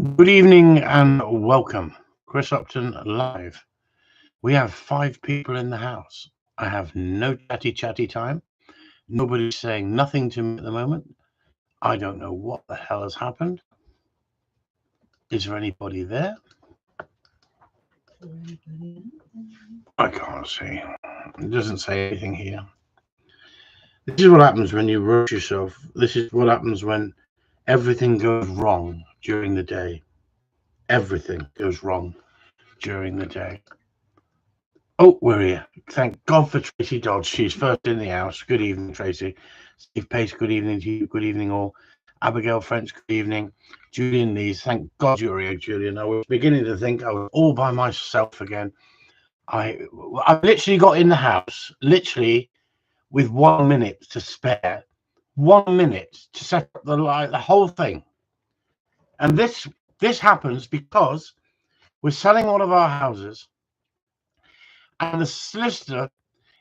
Good evening and welcome. Chris Upton live. We have 5 people in the house. I have no chatty time. Nobody's saying nothing to me at the moment. I don't know what the hell has happened. Is there anybody there? I can't see. It doesn't say anything here. This is what happens when you rush yourself. This is what happens when everything goes wrong during the day. Everything goes wrong during the day. Oh, we're here. Thank God for Tracy Dodds. She's first in the house. Good evening, Tracy. Steve Pace, good evening to you. Good evening, all. Abigail French, good evening. Julian Lees, thank God you're here, Julian. I was beginning to think I was all by myself again. I literally got in the house, literally with 1 minute to spare. 1 minute to set up the whole thing. And this happens because we're selling one of our houses. And the solicitor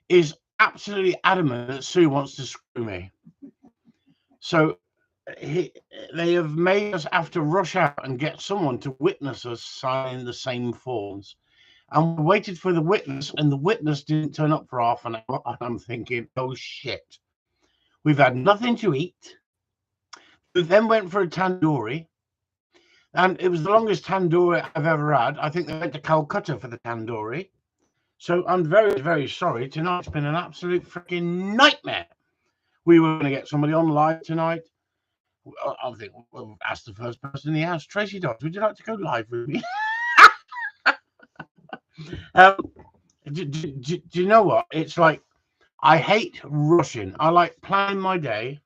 is absolutely adamant that Sue wants to screw me. So they have made us have to rush out and get someone to witness us signing the same forms. And we waited for the witness, and the witness didn't turn up for half an hour. And I'm thinking, oh, shit. We've had nothing to eat. We then went for a tandoori. And it was the longest tandoori I've ever had. I think they went to Calcutta for the tandoori. So I'm very, very sorry. Tonight's been an absolute freaking nightmare. We were going to get somebody on live tonight. I think we'll ask the first person in the house. Tracy Dodds, would you like to go live with me? Do you know what? It's like, I hate rushing. I like planning my day.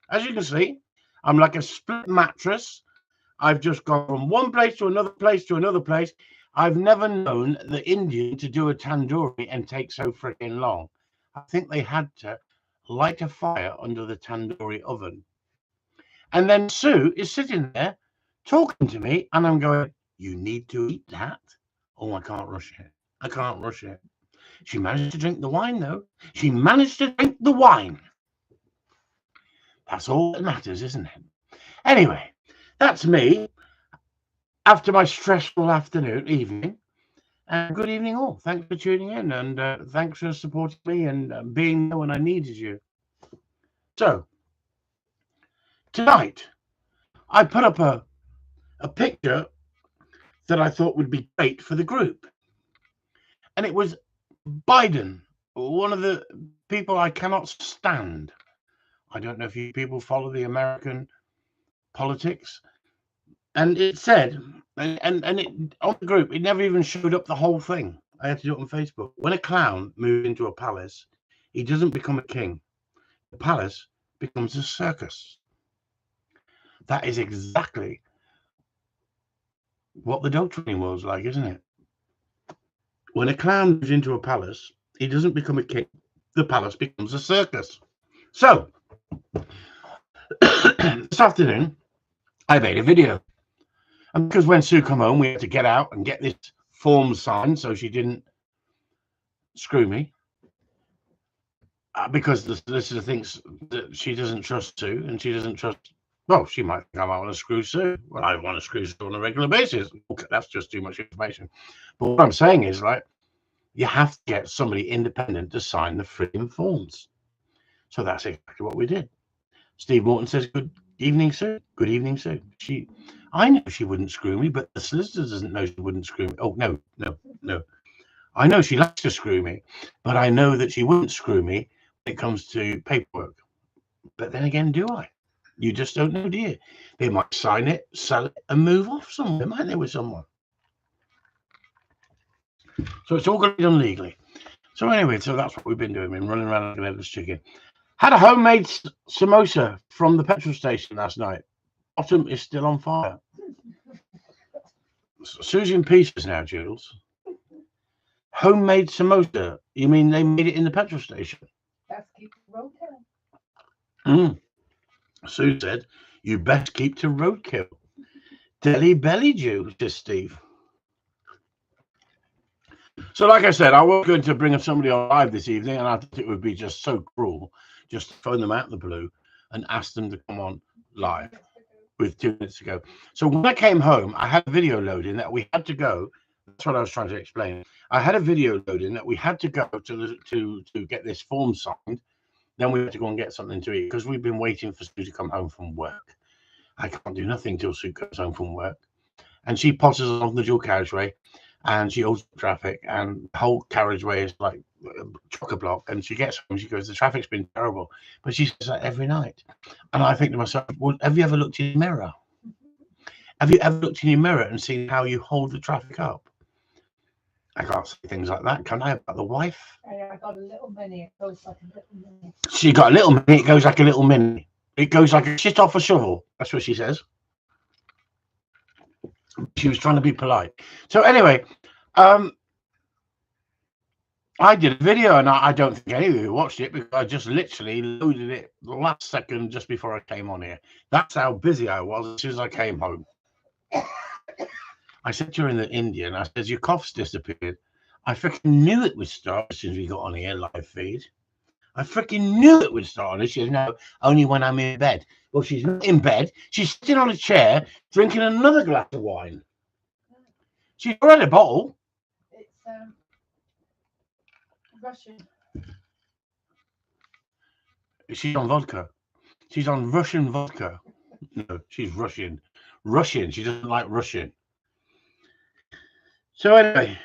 As you can see, I'm like a split mattress. I've just gone from one place to another place to another place. I've never known the Indian to do a tandoori and take so freaking long. I think they had to light a fire under the tandoori oven. And then Sue is sitting there talking to me, and I'm going, you need to eat that. Oh, I can't rush it. I can't rush it. She managed to drink the wine, though. She managed to drink the wine. That's all that matters, isn't it? Anyway, that's me. After my stressful evening, and good evening all. Thanks for tuning in, and thanks for supporting me and being there when I needed you. So, tonight, I put up a picture that I thought would be great for the group. And it was Biden, one of the people I cannot stand. I don't know if you people follow the American politics. And it said, and it on the group, it never even showed up the whole thing. I had to do it on Facebook. When a clown moves into a palace, he doesn't become a king. The palace becomes a circus. That is exactly what the dog training world's like, isn't it? When a clown moves into a palace, he doesn't become a king. The palace becomes a circus. So, this afternoon, I made a video. And because when Sue come home, we had to get out and get this form signed so she didn't screw me. Because the solicitor thinks that she doesn't trust Sue, and she doesn't trust, well, she might think I might want to screw Sue. Well, I want to screw Sue on a regular basis. Okay, that's just too much information. But what I'm saying is, right, you have to get somebody independent to sign the freaking forms. So that's exactly what we did. Steve Morton says, good evening, Sue. Good evening, Sue. I know she wouldn't screw me, but the solicitor doesn't know she wouldn't screw me. Oh, no. I know she likes to screw me, but I know that she wouldn't screw me when it comes to paperwork. But then again, do I? You just don't know, do you? They might sign it, sell it, and move off somewhere, might they, with someone? So it's all going to be done legally. So anyway, so that's what we've been doing. We've been running around like an headless chicken. Had a homemade samosa from the petrol station last night. Bottom is still on fire. Susie in pieces now, Jules. Homemade samosa. You mean they made it in the petrol station? Best keep to roadkill. Sue said, you best keep to roadkill. Deli belly Jew, says Steve. So like I said, I was going to bring somebody on live this evening, and I thought it would be just so cruel just to phone them out of the blue and ask them to come on live. with 2 minutes ago. So when I came home, I had a video loading that we had to go. That's what I was trying to explain. I had a video loading that we had to go to get this form signed. Then we had to go and get something to eat because we've been waiting for Sue to come home from work. I can't do nothing till Sue comes home from work. And she potters along the dual carriageway and she holds traffic, and the whole carriageway is like chock-a-block. And she gets home, she goes, the traffic's been terrible. But she says that every night. And I think to myself, well, have you ever looked in your mirror? Have you ever looked in your mirror and seen how you hold the traffic up? I can't say things like that, can I, about the wife? I got a little mini. It goes like a little mini. She got a little mini. It goes like a little mini. It goes like a shit off a shovel. That's what she says. She was trying to be polite. So anyway, I did a video, and I don't think any of you watched it because I just literally loaded it the last second just before I came on here. That's how busy I was as soon as I came home. I said during the Indian, I said, your cough's disappeared. I freaking knew it would start as soon as we got on here live feed. I freaking knew it would start on it. She says, no, only when I'm in bed. Well, she's not in bed. She's sitting on a chair drinking another glass of wine. She's already a bottle. It's Russian. She's on vodka. She's on Russian vodka. No, she's Russian. Russian. She doesn't like Russian. So anyway,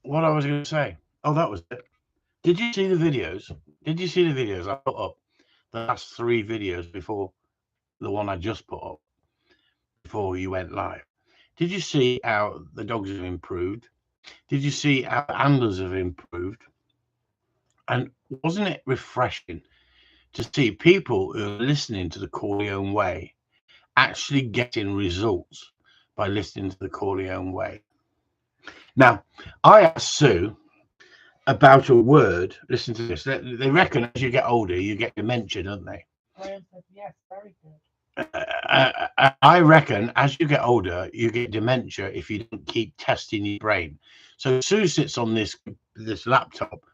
what I was going to say. Oh, that was it. Did you see the videos? Did you see the videos I put up? The last 3 videos before the one I just put up, before you went live. Did you see how the dogs have improved? Did you see how Anders have improved? And wasn't it refreshing to see people who are listening to the Corleone way actually getting results by listening to the Corleone way? Now, I asked Sue about a word. Listen to this. They reckon as you get older, you get dementia, don't they? Graham said, yes, very good. I reckon as you get older, you get dementia if you don't keep testing your brain. So Sue sits on this laptop,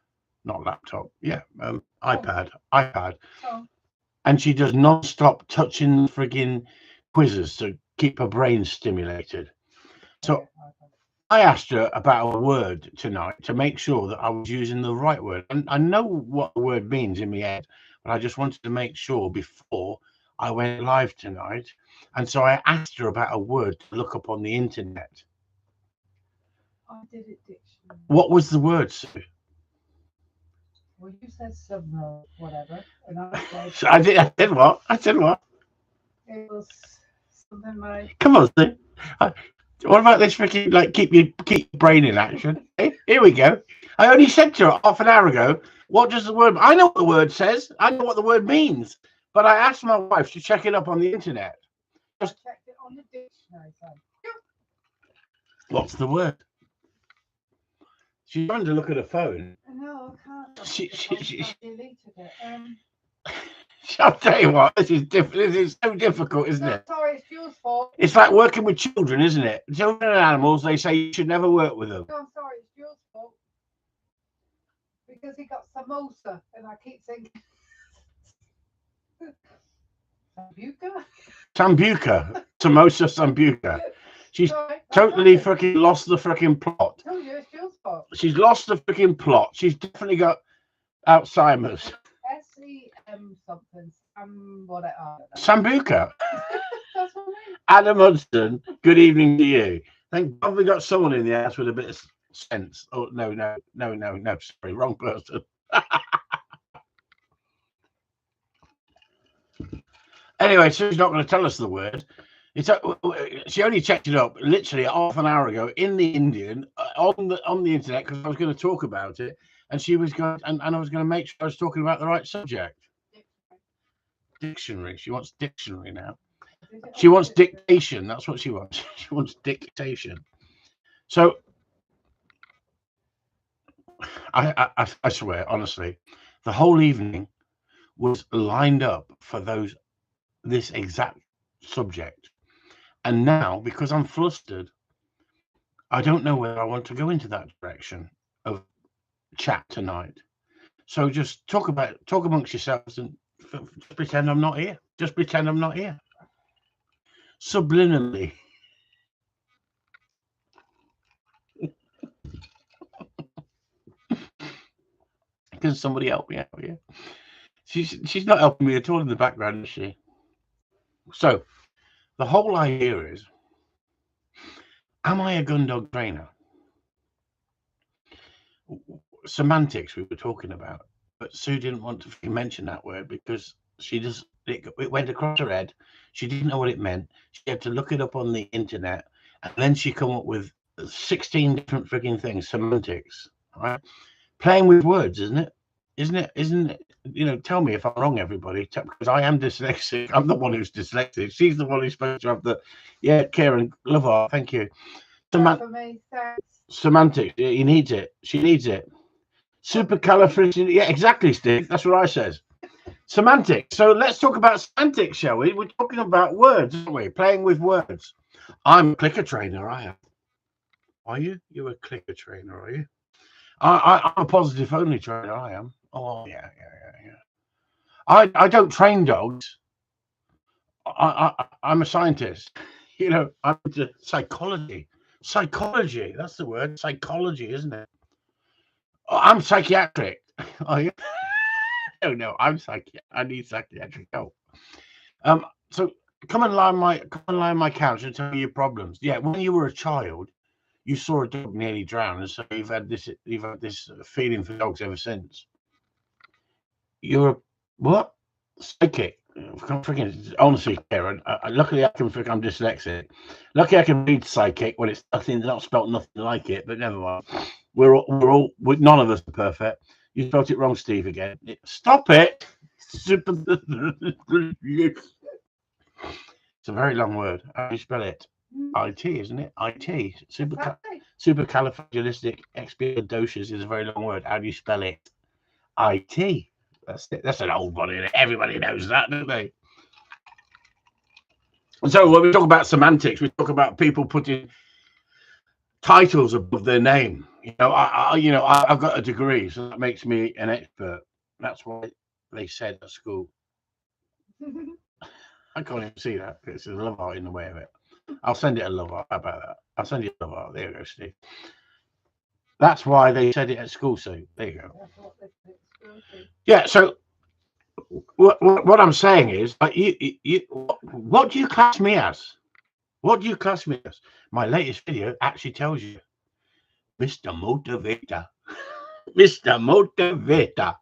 not laptop, yeah, iPad, Oh. and she does non-stop touching frigging quizzes to keep her brain stimulated. So I asked her about a word tonight to make sure that I was using the right word. And I know what the word means in my head, but I just wanted to make sure before I went live tonight. And so I asked her about a word to look up on the internet. I did it dictionary. What was the word, Sue? Well, you said submarine, whatever. And I said, So I did what? I said what? it was something like, Come on, Sue. What about this freaking, like, keep your brain in action? Hey, here we go. I only said to her half an hour ago, what does the word... I know what the word says. I know what the word means. But I asked my wife to check it up on the internet. I checked it on the dictionary. So. What's the word? She's trying to look at her phone. No, I can't. She I deleted it. I'll tell you what, this is so difficult, isn't it? Sorry, it's your fault. It's like working with children, isn't it? Children and animals, they say you should never work with them. No, I'm sorry, it's your fault. Because he got samosa, and I keep thinking... Sambuca? Sambuca. Samosa Sambuca. She's totally freaking lost the freaking plot. Oh, yeah, it's your fault. She's lost the freaking plot. She's definitely got Alzheimer's. SEM something. Whatever. Sambuca. That's what I mean. Adam Hudson, good evening to you. Thank God we got someone in the house with a bit of sense. Oh, no, sorry, wrong person. Anyway, so she's not going to tell us the word. She only checked it up literally half an hour ago in the Indian on the internet because I was going to talk about it, and she was going and I was going to make sure I was talking about the right subject. Dictionary. She wants dictionary now. She wants dictation. That's what she wants. She wants dictation. So I swear, honestly, the whole evening was lined up for this exact subject. And now, because I'm flustered, I don't know whether I want to go into that direction of chat tonight. So just talk amongst yourselves and just pretend I'm not here. Just pretend I'm not here. subliminally. Can somebody help me out here? She's not helping me at all in the background, is she? So the whole idea is, am I a gun dog trainer? Semantics we were talking about, but Sue didn't want to mention that word because it went across her head. She didn't know what it meant. She had to look it up on the internet, and then she come up with 16 different freaking things. Semantics, right? Playing with words, isn't it? Isn't it? You know, tell me if I'm wrong, everybody, because I am dyslexic. I'm the one who's dyslexic. She's the one who's supposed to have the. Yeah, Karen, love her. Thank you. Semantics. He needs it. She needs it. Supercalifragilistic. Yeah, exactly, Steve. That's what I says. Semantics. So let's talk about semantics, shall we? We're talking about words, aren't we? Playing with words. I'm a clicker trainer. I am. Are you? You're a clicker trainer, are you? I'm a positive only trainer. I am. Oh yeah. I don't train dogs. I'm a scientist. You know, I'm into psychology. Psychology. That's the word. Psychology, isn't it? Oh, I'm psychiatric. Are you? No, I'm psychiatric. I need psychiatric help. So come and lie on my couch and tell me your problems. Yeah, when you were a child, you saw a dog nearly drown, and so you've had this feeling for dogs ever since. You're a what? Psychic. Freaking honestly, Karen. Luckily, I'm dyslexic. Luckily, I can read psychic when it's not spelt nothing like it. But never mind. None of us are perfect. You spelled it wrong, Steve. Again. Stop it. It's a very long word. How do you spell it? IT, isn't it? IT. Supercalifragilisticexpialidocious is a very long word. How do you spell it? IT. That's it. That's an old one, isn't it? Everybody knows that, don't they? So when we talk about semantics, we talk about people putting titles above their name. You know, I've got a degree, so that makes me an expert. That's what they said at school. I can't even see that. It's a love heart in the way of it. I'll send it a love heart. How about that? I'll send you a love heart. There you go, Steve. That's why they said it at school, so there you go. Yeah, so what I'm saying is, what do you class me as? What do you class me as? My latest video actually tells you, Mr. Motivator. Mr. Motivator.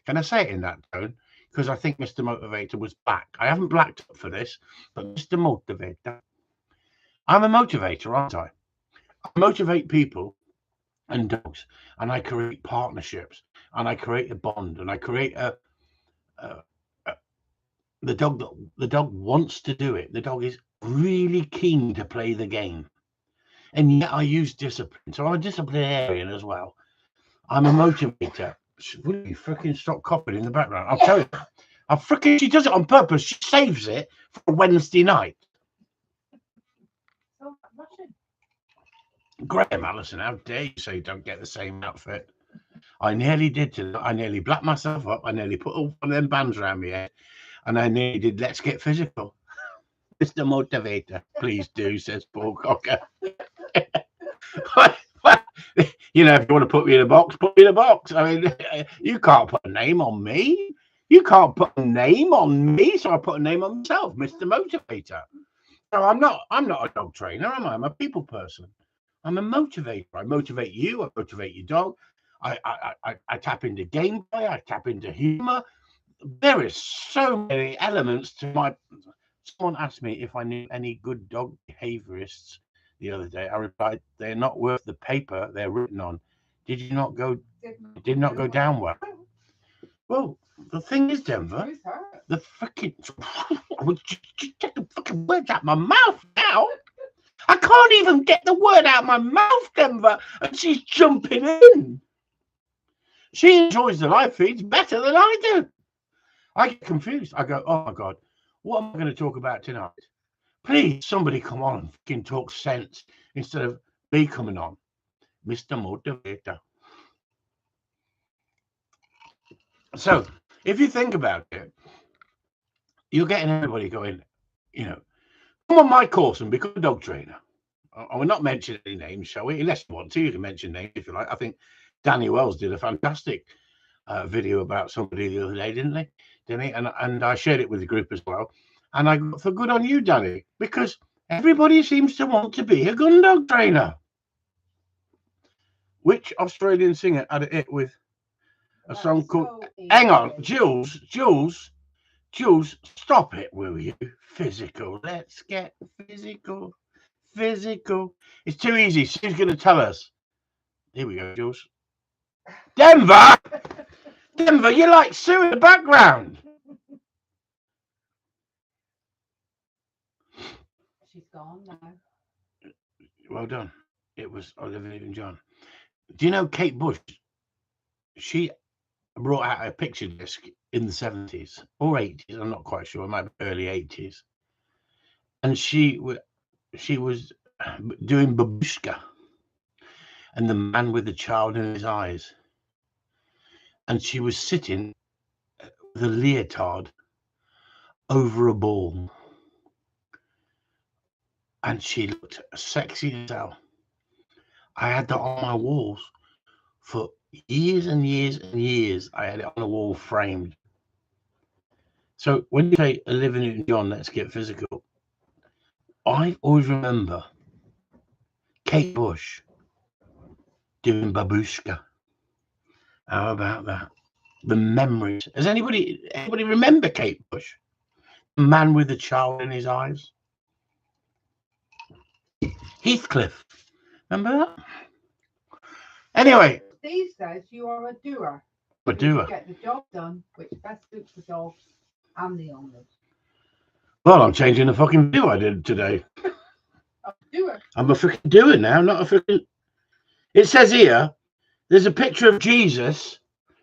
Can I say it in that tone? Because I think Mr. Motivator was back. I haven't blacked up for this, but Mr. Motivator. I'm a motivator, aren't I? I motivate people and dogs, and I create partnerships, and I create a bond, and I create the dog wants to do it. The dog is really keen to play the game, and yet I use discipline. So I'm a disciplinarian as well. I'm a motivator. Will you freaking stop coughing in the background? I'll tell you. She does it on purpose. She saves it for Wednesday night. Graham Allison, how dare you say don't get the same outfit? I nearly did. I nearly blacked myself up. I nearly put all one of them bands around my head. And I nearly did Let's Get Physical. Mr. Motivator, please do, says Paul Cocker. You know, if you want to put me in a box, put me in a box. I mean, you can't put a name on me. You can't put a name on me, so I put a name on myself, Mr. Motivator. So I'm not a dog trainer, am I? I'm a people person. I'm a motivator. I motivate you. I motivate your dog. I tap into gameplay. I tap into humor. There is so many elements to my. Someone asked me if I knew any good dog behaviorists the other day. I replied, "They're not worth the paper they're written on." Did not go down well. Well, the thing is, Denver, the freaking get the fucking words out my mouth now. I can't even get the word out my mouth, Denver, and she's jumping in. She enjoys the live feeds better than I do. I get confused. I go, oh my God, what am I going to talk about tonight? Please, somebody come on and fucking talk sense instead of me coming on. Mr. Motivator. So, if you think about it, you're getting everybody going, you know, come on my course and become a dog trainer. I will not mention any names, shall we? Unless you want to, you can mention names if you like. I think Danny Wells did a fantastic video about somebody the other day, didn't he? And I shared it with the group as well. And I got for good on you, Danny, because everybody seems to want to be a gun dog trainer. Which Australian singer had a hit with a song called... Hang on, Jules, stop it, will you? Physical. Let's get physical. Physical. It's too easy. Who's going to tell us? Here we go, Jules. Denver! Denver, you're like Sue in the background. She's gone now. Well done. It was Olivia and John. Do you know Kate Bush? She brought out a picture disc in the 70s or 80s. I'm not quite sure. It might be early 80s. And she was doing Babushka and the man with the child in his eyes. And she was sitting with a leotard over a ball. And she looked sexy as hell. I had that on my walls for years and years and years. I had it on the wall framed. So when you say Olivia Newton-John, let's get physical, I always remember Kate Bush doing Babushka. How about that? The memories. Does anybody remember Kate Bush? The man with the child in his eyes? Heathcliff. Remember that? Anyway. These days, you are a doer. A doer. You get the job done, which best suits the dogs and the owners. Well, I'm changing the fucking view I did today. A doer. I'm a freaking doer now, not a freaking... It says here, there's a picture of Jesus,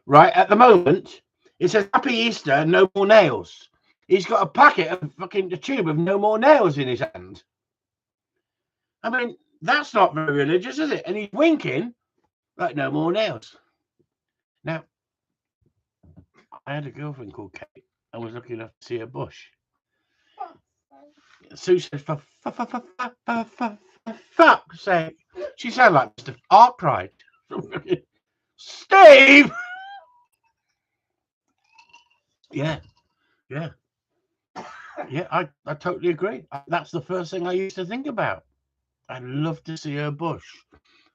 right, at the moment. It says, Happy Easter, no more nails. He's got a packet of fucking... a tube of no more nails in his hand. I mean, that's not very religious, is it? And he's winking, like, no more nails. Now, I had a girlfriend called Kate. I was lucky enough to see her bush. Sue said, for fuck's sake. She sounded like Mr. Arkwright. Steve! Yeah. I totally agree. That's the first thing I used to think about. I'd love to see her bush.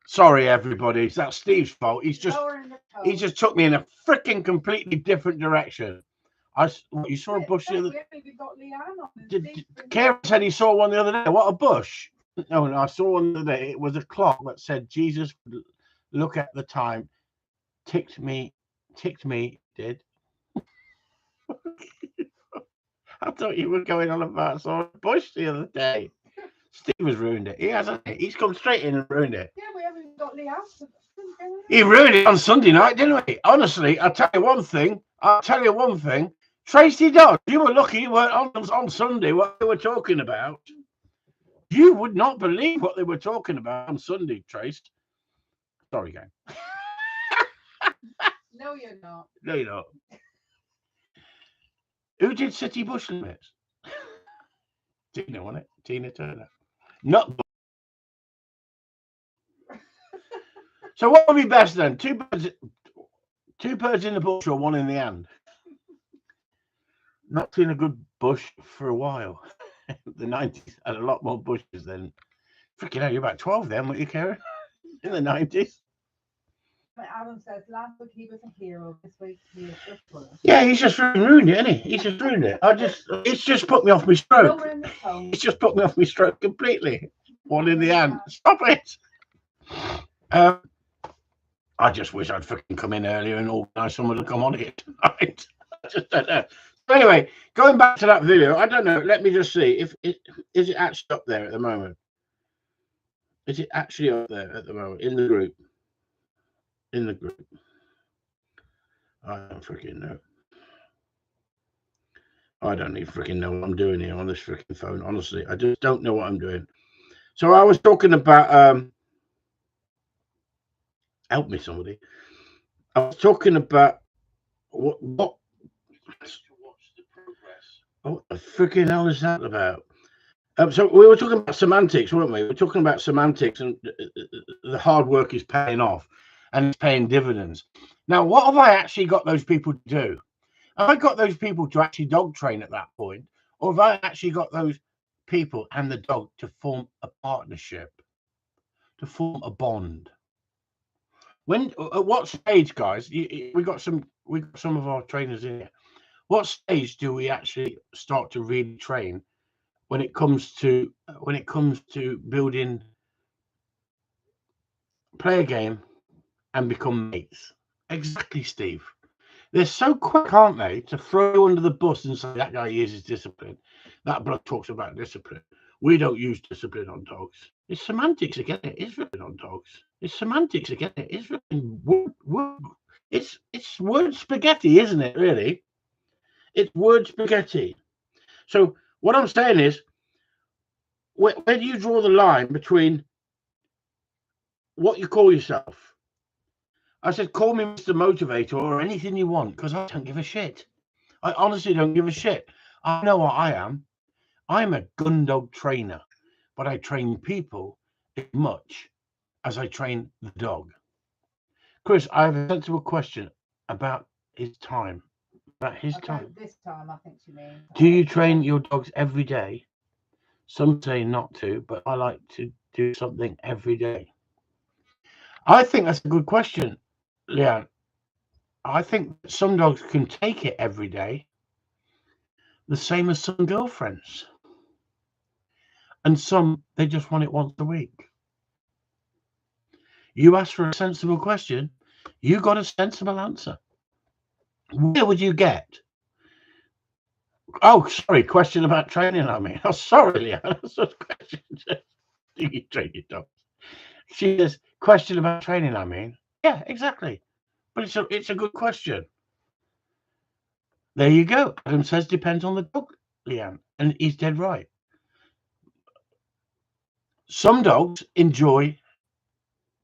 Sorry, everybody. That's Steve's fault. He just took me in a freaking completely different direction. You saw a bush the other day. Karen said he saw one the other day. What a bush. No, I saw one the other day. It was a clock that said Jesus look at the time. Ticked me, did. I thought you were going on about saw a bush the other day. Steve has ruined it. He hasn't. He's come straight in and ruined it. Yeah, we haven't got the answer. He ruined it on Sunday night, didn't he? Honestly, I'll tell you one thing. Tracy Dodd, you were lucky you weren't on Sunday what they were talking about. You would not believe what they were talking about on Sunday, Trace. Sorry, gang. No, you're not. No, you're not. Who did City Bush Limits? Tina, wasn't it? Tina Turner. Not. So what would be best then? Two birds in the bush or one in the hand? Not seen a good bush for a while. The 90s had a lot more bushes than... Freaking hell, you're about 12 then, weren't you, Karen? In the 90s. Adam says last week he was a hero. This week he is just worse. Yeah, he's just ruined it, isn't he? He's just ruined it. It's just put me off my stroke. It's just put me off my stroke completely. One in the hand. Stop it. I just wish I'd fucking come in earlier and organise someone to come on here tonight. I just don't know. But anyway, going back to that video, I don't know. Let me just see if is it actually up there at the moment. Is it actually up there at the moment in the group? In the group. I don't freaking know. I don't even freaking know what I'm doing here on this freaking phone. Honestly, I just don't know what I'm doing. So I was talking about help me, somebody. I was talking about what the freaking hell is that about? So we were talking about semantics, weren't we? We're talking about semantics, and the hard work is paying off and it's paying dividends. Now, what have I actually got those people to do? Have I got those people to actually dog train at that point? Or have I actually got those people and the dog to form a partnership, to form a bond? When, at what stage, guys? We got some of our trainers in here. What stage do we actually start to really train when it comes to building, play a game and become mates? Exactly, Steve. They're so quick, aren't they, to throw you under the bus and say that guy uses discipline, that bloke talks about discipline. We don't use discipline on dogs. It's semantics again. It is written on dogs. It's semantics again. It is written word. It's word spaghetti, isn't it? Really, it's word spaghetti. So what I'm saying is, where do you draw the line between what you call yourself? I said, call me Mr. Motivator or anything you want, because I don't give a shit. I honestly don't give a shit. I know what I am. I'm a gun dog trainer, but I train people as much as I train the dog. Chris, I have a sensible question about his time. About his time. This time, I think you mean. Do you train your dogs every day? Some say not to, but I like to do something every day. I think that's a good question, Leanne. I think some dogs can take it every day, the same as some girlfriends. And some, they just want it once a week. You asked for a sensible question, you got a sensible answer. Where would you get? Oh, sorry, question about training, I mean. Oh, sorry, Leanne. That's a question. Do you train your dogs? She says, question about training, I mean. Yeah, exactly. But it's a good question. There you go. Adam says depends on the dog, Leanne. And he's dead right. Some dogs enjoy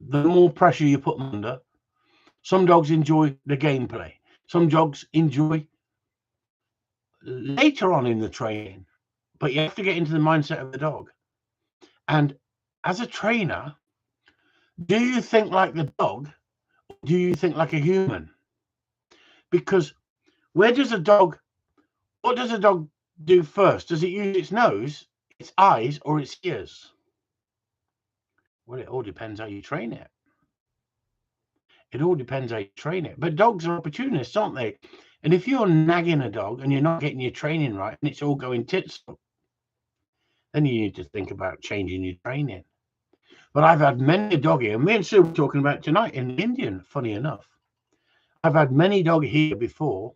the more pressure you put them under. Some dogs enjoy the gameplay. Some dogs enjoy later on in the training. But you have to get into the mindset of the dog. And as a trainer, do you think like the dog? Or do you think like a human? Because what does a dog do first? Does it use its nose, its eyes, or its ears? Well, it all depends how you train it. It all depends how you train it. But dogs are opportunists, aren't they? And if you're nagging a dog and you're not getting your training right and it's all going tits up, then you need to think about changing your training. But I've had many a dog here. Me and Sue were talking about tonight in Indian, funny enough. I've had many dog here before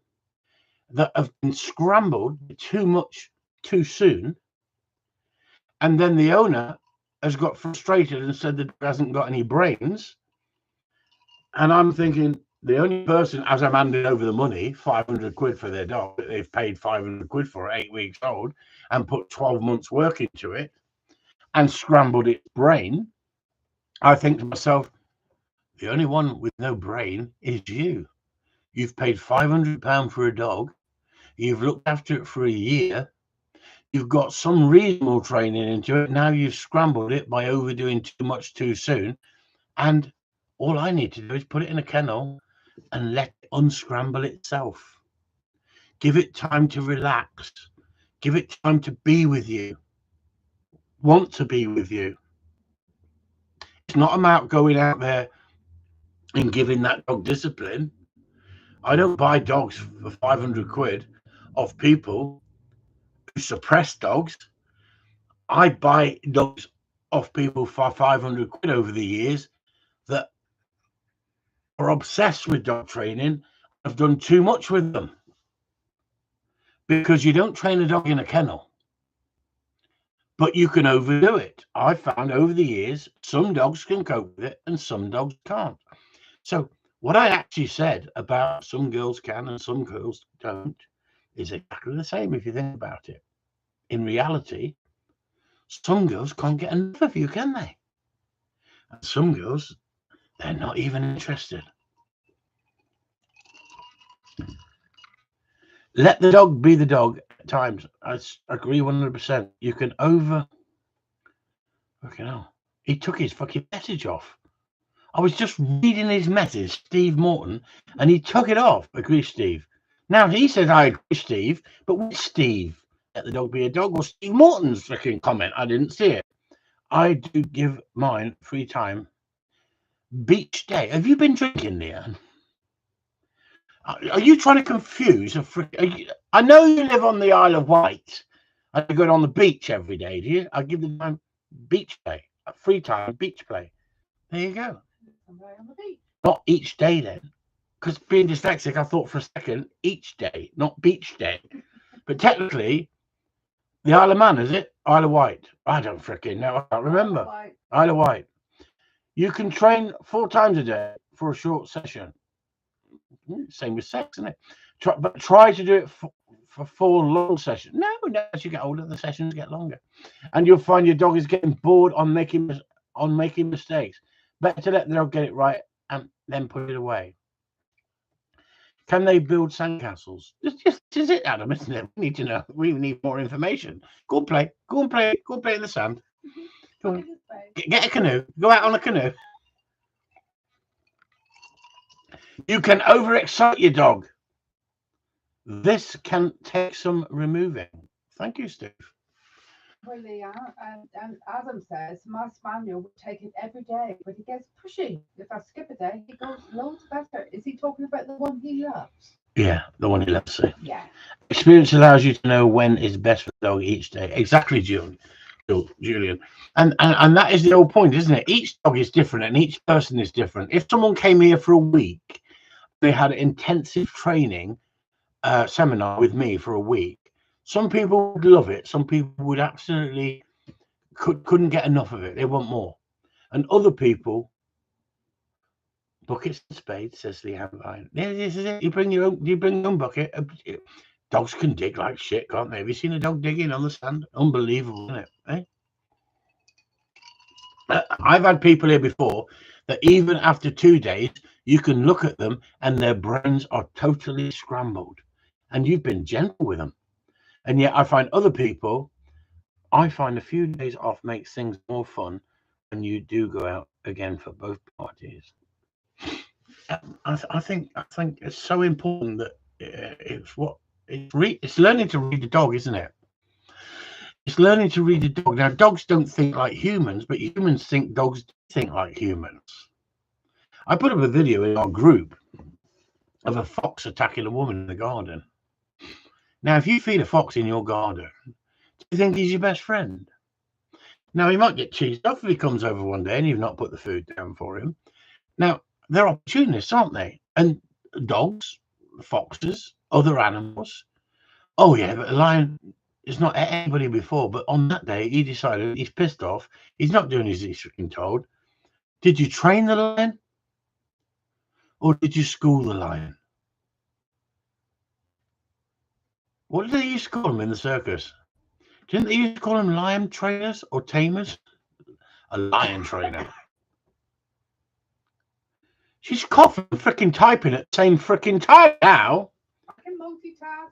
that have been scrambled too much too soon. And then the owner has got frustrated and said the dog hasn't got any brains. And I'm thinking, the only person, as I'm handing over the money, 500 quid for their dog, that they've paid 500 quid for, 8 weeks old, and put 12 months work into it, and scrambled its brain, I think to myself, the only one with no brain is you. You've paid £500 for a dog. You've looked after it for a year. You've got some reasonable training into it. Now you've scrambled it by overdoing too much too soon. And all I need to do is put it in a kennel and let it unscramble itself. Give it time to relax. Give it time to be with you. Want to be with you. It's not about going out there and giving that dog discipline. I don't buy dogs for 500 quid off people who suppress dogs. I buy dogs off people for 500 quid over the years that are obsessed with dog training. I've done too much with them. Because you don't train a dog in a kennel, but you can overdo it. I've found over the years, some dogs can cope with it and some dogs can't. So what I actually said about some girls can and some girls don't is exactly the same if you think about it. In reality, some girls can't get enough of you, can they? And some girls, they're not even interested. Let the dog be the dog. times. I agree 100%. You can over. Fucking hell. He took his fucking message off. I was just reading his message, Steve Morton, and he took it off. Agree, Steve. Now he says I agree, Steve, but which Steve? Let the dog be a dog, or Steve Morton's fucking comment? I didn't see it. I do give mine free time. Beach day. Have you been drinking, Leanne? Are you trying to confuse I know you live on the Isle of Wight. I go on the beach every day, do you? I give the time beach day, free time beach play. There you go. On the beach. Not each day then, because being dyslexic, I thought for a second each day, not beach day. But technically, the Isle of Man, is it? Isle of Wight. I don't freaking know. I can't remember. Isle of Wight. You can train 4 times a day for a short session. Same with sex, isn't it? But try to do it for 4 long sessions. No, as you get older, the sessions get longer, and you'll find your dog is getting bored on making mistakes. Better to let the dog get it right and then put it away. Can they build sandcastles? This is it, Adam, isn't it? We need to know. We need more information. Go and play. Go and play. Go and play in the sand. Go on. Get a canoe. Go out on a canoe. You can overexcite your dog. This can take some removing. Thank you, Steve. Well, yeah, and Adam says my spaniel would take it every day, but he gets pushy. If I skip a day, he goes loads better. Is he talking about the one he loves? Yeah, the one he loves. Yeah. Experience allows you to know when is best for the dog each day. Exactly, Julian. And that is the whole point, isn't it? Each dog is different and each person is different. If someone came here for a week, they had an intensive training seminar with me for a week. Some people would love it. Some people would absolutely couldn't get enough of it. They want more. And other people, buckets and spades, says Leanne. Yeah, this is it. You bring your own bucket. Dogs can dig like shit, can't they? Have you seen a dog digging on the sand? Unbelievable, isn't it? I've had people here before that even after 2 days, you can look at them and their brains are totally scrambled. And you've been gentle with them. And yet I find other people, I find a few days off makes things more fun when you do go out again for both parties. I think it's so important that it's learning to read the dog, isn't it? It's learning to read the dog. Now, dogs don't think like humans, but humans think dogs think like humans. I put up a video in our group of a fox attacking a woman in the garden. Now, if you feed a fox in your garden, do you think he's your best friend? Now, he might get cheesed off if he comes over one day and you've not put the food down for him. Now, they're opportunists, aren't they? And dogs, foxes, other animals. Oh, yeah, but a lion is not at anybody before. But on that day, he decided he's pissed off. He's not doing as he's freaking told. Did you train the lion? Or did you school the lion? What did they used to call them in the circus? Didn't they used to call them lion trainers or tamers? A lion trainer. She's coughing and freaking typing at the same freaking time now. I can multitask.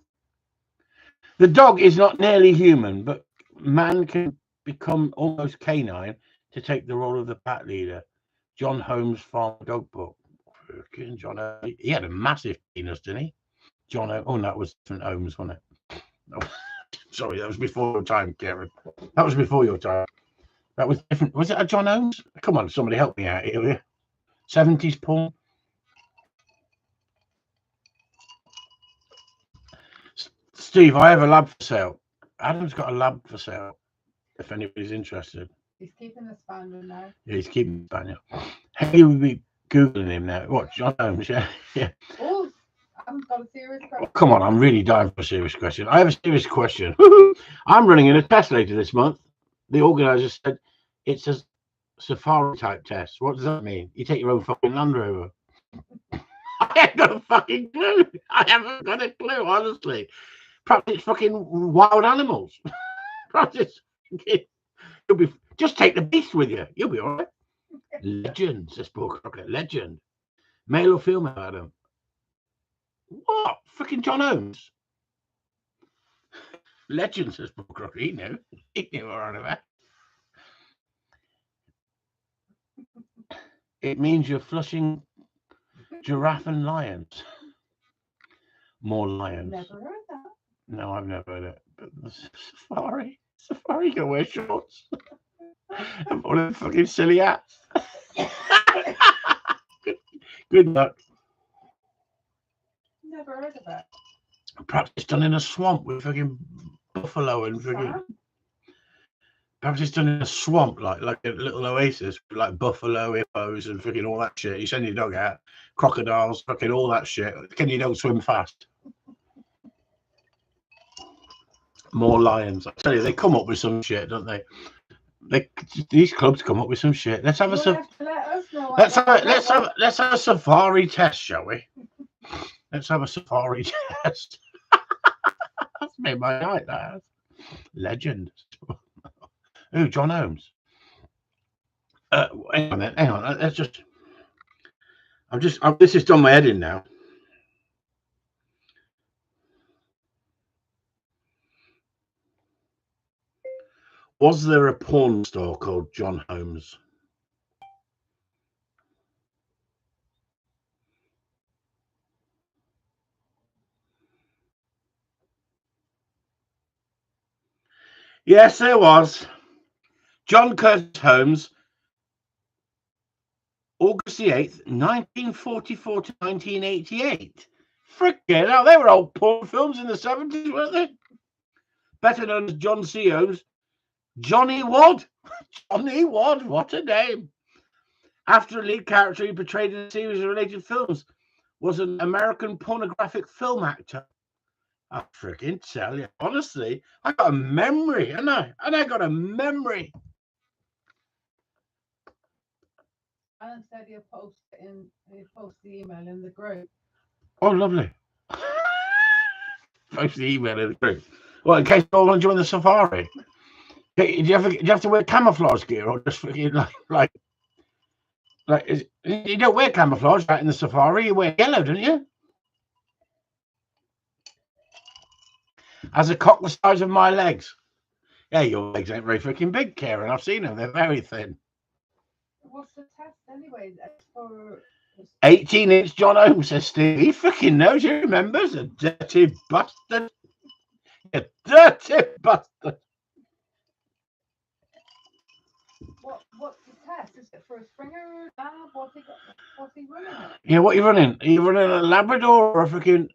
The dog is not nearly human, but man can become almost canine to take the role of the pack leader. John Holmes' Farm Dog Book. Freaking John Holmes. He had a massive penis, didn't he? John Holmes. Oh, that was different Holmes, wasn't it? Oh, sorry, that was before your time, Karen. That was before your time. That was different. Was it a John Holmes? Come on, somebody help me out here. 70s porn. Steve, I have a lab for sale. Adam's got a lab for sale. If anybody's interested. He's keeping the spaniel now. Yeah, he's keeping the spaniel. Hey, we'll be Googling him now. What, John Holmes? Yeah. Oh, I've got a serious question. Oh, come on, I'm really dying for a serious question. I have a serious question. I'm running in a test later this month. The organizer said it's a safari type test. What does that mean? You take your own fucking Land Rover. I ain't got a fucking clue. I haven't got a clue, honestly. Perhaps it's fucking wild animals. Perhaps you'll be just take the beast with you. You'll be all right. Legend, says Paul Crockett. Legend. Male or female, Adam? What? Freaking John Holmes? Legend, says Booker. He knew. He knew what I'm about. It means you're flushing giraffe and lions. More lions. Never heard that. No, I've never heard it. But the safari. Safari can wear shorts. And all them fucking silly hats. Good luck. Never heard of it. Perhaps it's done in a swamp with fucking buffalo and fucking. Perhaps it's done in a swamp, like a little oasis, like buffalo, hippos, and fucking all that shit. You send your dog out, crocodiles, fucking all that shit. Can you don't swim fast? More lions. I tell you, they come up with some shit, don't they? These clubs come up with some shit. Let's have let's have a safari test, shall we? Let's have a safari test. That's made my night. That legend. Ooh, John Holmes. Hang on. Let's just. This has done my head in now. Was there a porn store called John Holmes? Yes, there was. John Curtis Holmes, August the 8th, 1944 to 1988. Frickin' hell, they were old porn films in the 70s, weren't they? Better known as John C. Holmes. Johnny Wad. Johnny Wad, what a name. After a lead character he portrayed in a series of related films was an American pornographic film actor. I freaking tell you, honestly, I got a memory, and I got a memory. Alan said he'll post the email in the group. Oh, lovely. Post the email in the group. Well, in case you all want to join the safari. Do you have to wear camouflage gear, or just fucking like you don't wear camouflage right in the safari? You wear yellow, don't you? As a cock the size of my legs. Yeah, your legs ain't very freaking big, Karen. I've seen them. They're very thin. What's the test anyway? For 18-inch John Holmes, says Steve. He freaking knows. He remembers. A dirty bastard. A dirty bastard. What's the test? Is it for a Springer? What's he running? Yeah, what are you running? Are you running a Labrador or a freaking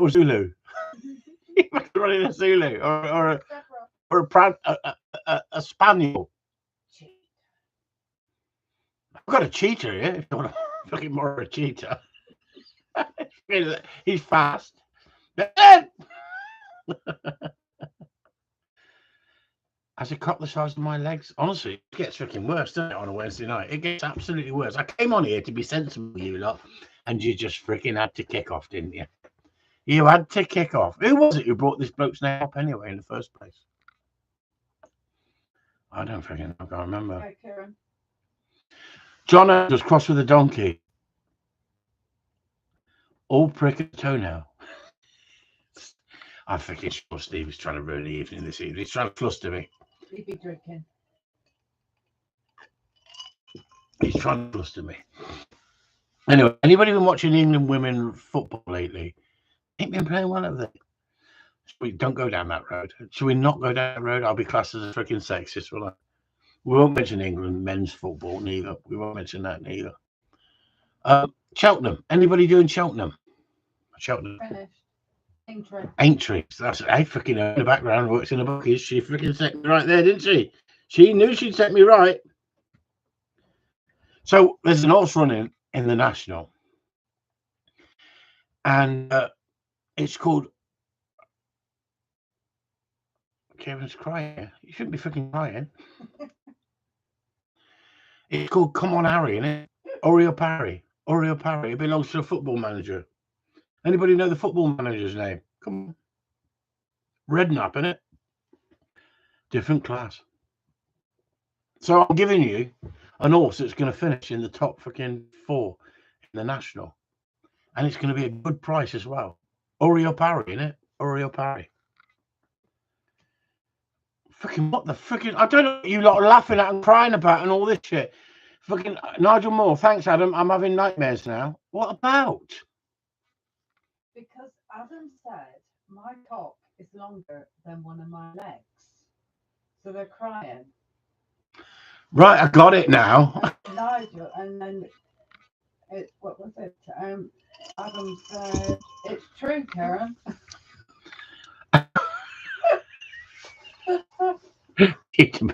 Zulu? You're running a Zulu or a Spaniel. I've got a cheetah here. If you want to fucking more of a cheetah. He's fast. As a cock the size of my legs. Honestly, it gets freaking worse, doesn't it, on a Wednesday night? It gets absolutely worse. I came on here to be sensible, you lot, and you just freaking had to kick off, didn't you? You had to kick off. Who was it who brought this bloke's name up anyway in the first place? I don't freaking know. I can't remember. Okay, Karen. John Holmes was crossed with a donkey. All prick a toenail. I'm freaking sure Steve is trying to ruin the evening this evening. He's trying to fluster me. He'd be drinking. He's trying to fluster me. Anyway, anybody been watching England women football lately? Ain't been playing well, have they? We don't go down that road. Should we not go down that road? I'll be classed as a freaking sexist, will I? We won't mention England men's football neither. We won't mention that neither. Cheltenham. Anybody doing Cheltenham? Cheltenham. Finished. Aintree. That's I freaking in the background works in the bookies. She freaking set me right there, didn't she? She knew she'd set me right. So there's an horse running in the National, and it's called. Kevin's crying. You shouldn't be freaking crying. It's called Come On Harry, isn't it? Oriel Parry. Oriel Parry. It belongs to a football manager. Anybody know the football manager's name? Come on. Redknapp, innit? Different class. So I'm giving you an horse that's going to finish in the top freaking 4 in the National. And it's going to be a good price as well. Oriel Parry, innit? Oriel Parry. Fucking what the fucking? I don't know what you lot are laughing at and crying about and all this shit. Fucking Nigel Moore. Thanks, Adam. I'm having nightmares now. What about? Because Adam said my cock is longer than one of my legs. So they're crying. Right, I got it now. Nigel, and then what was it? Adam said, "It's true, Karen."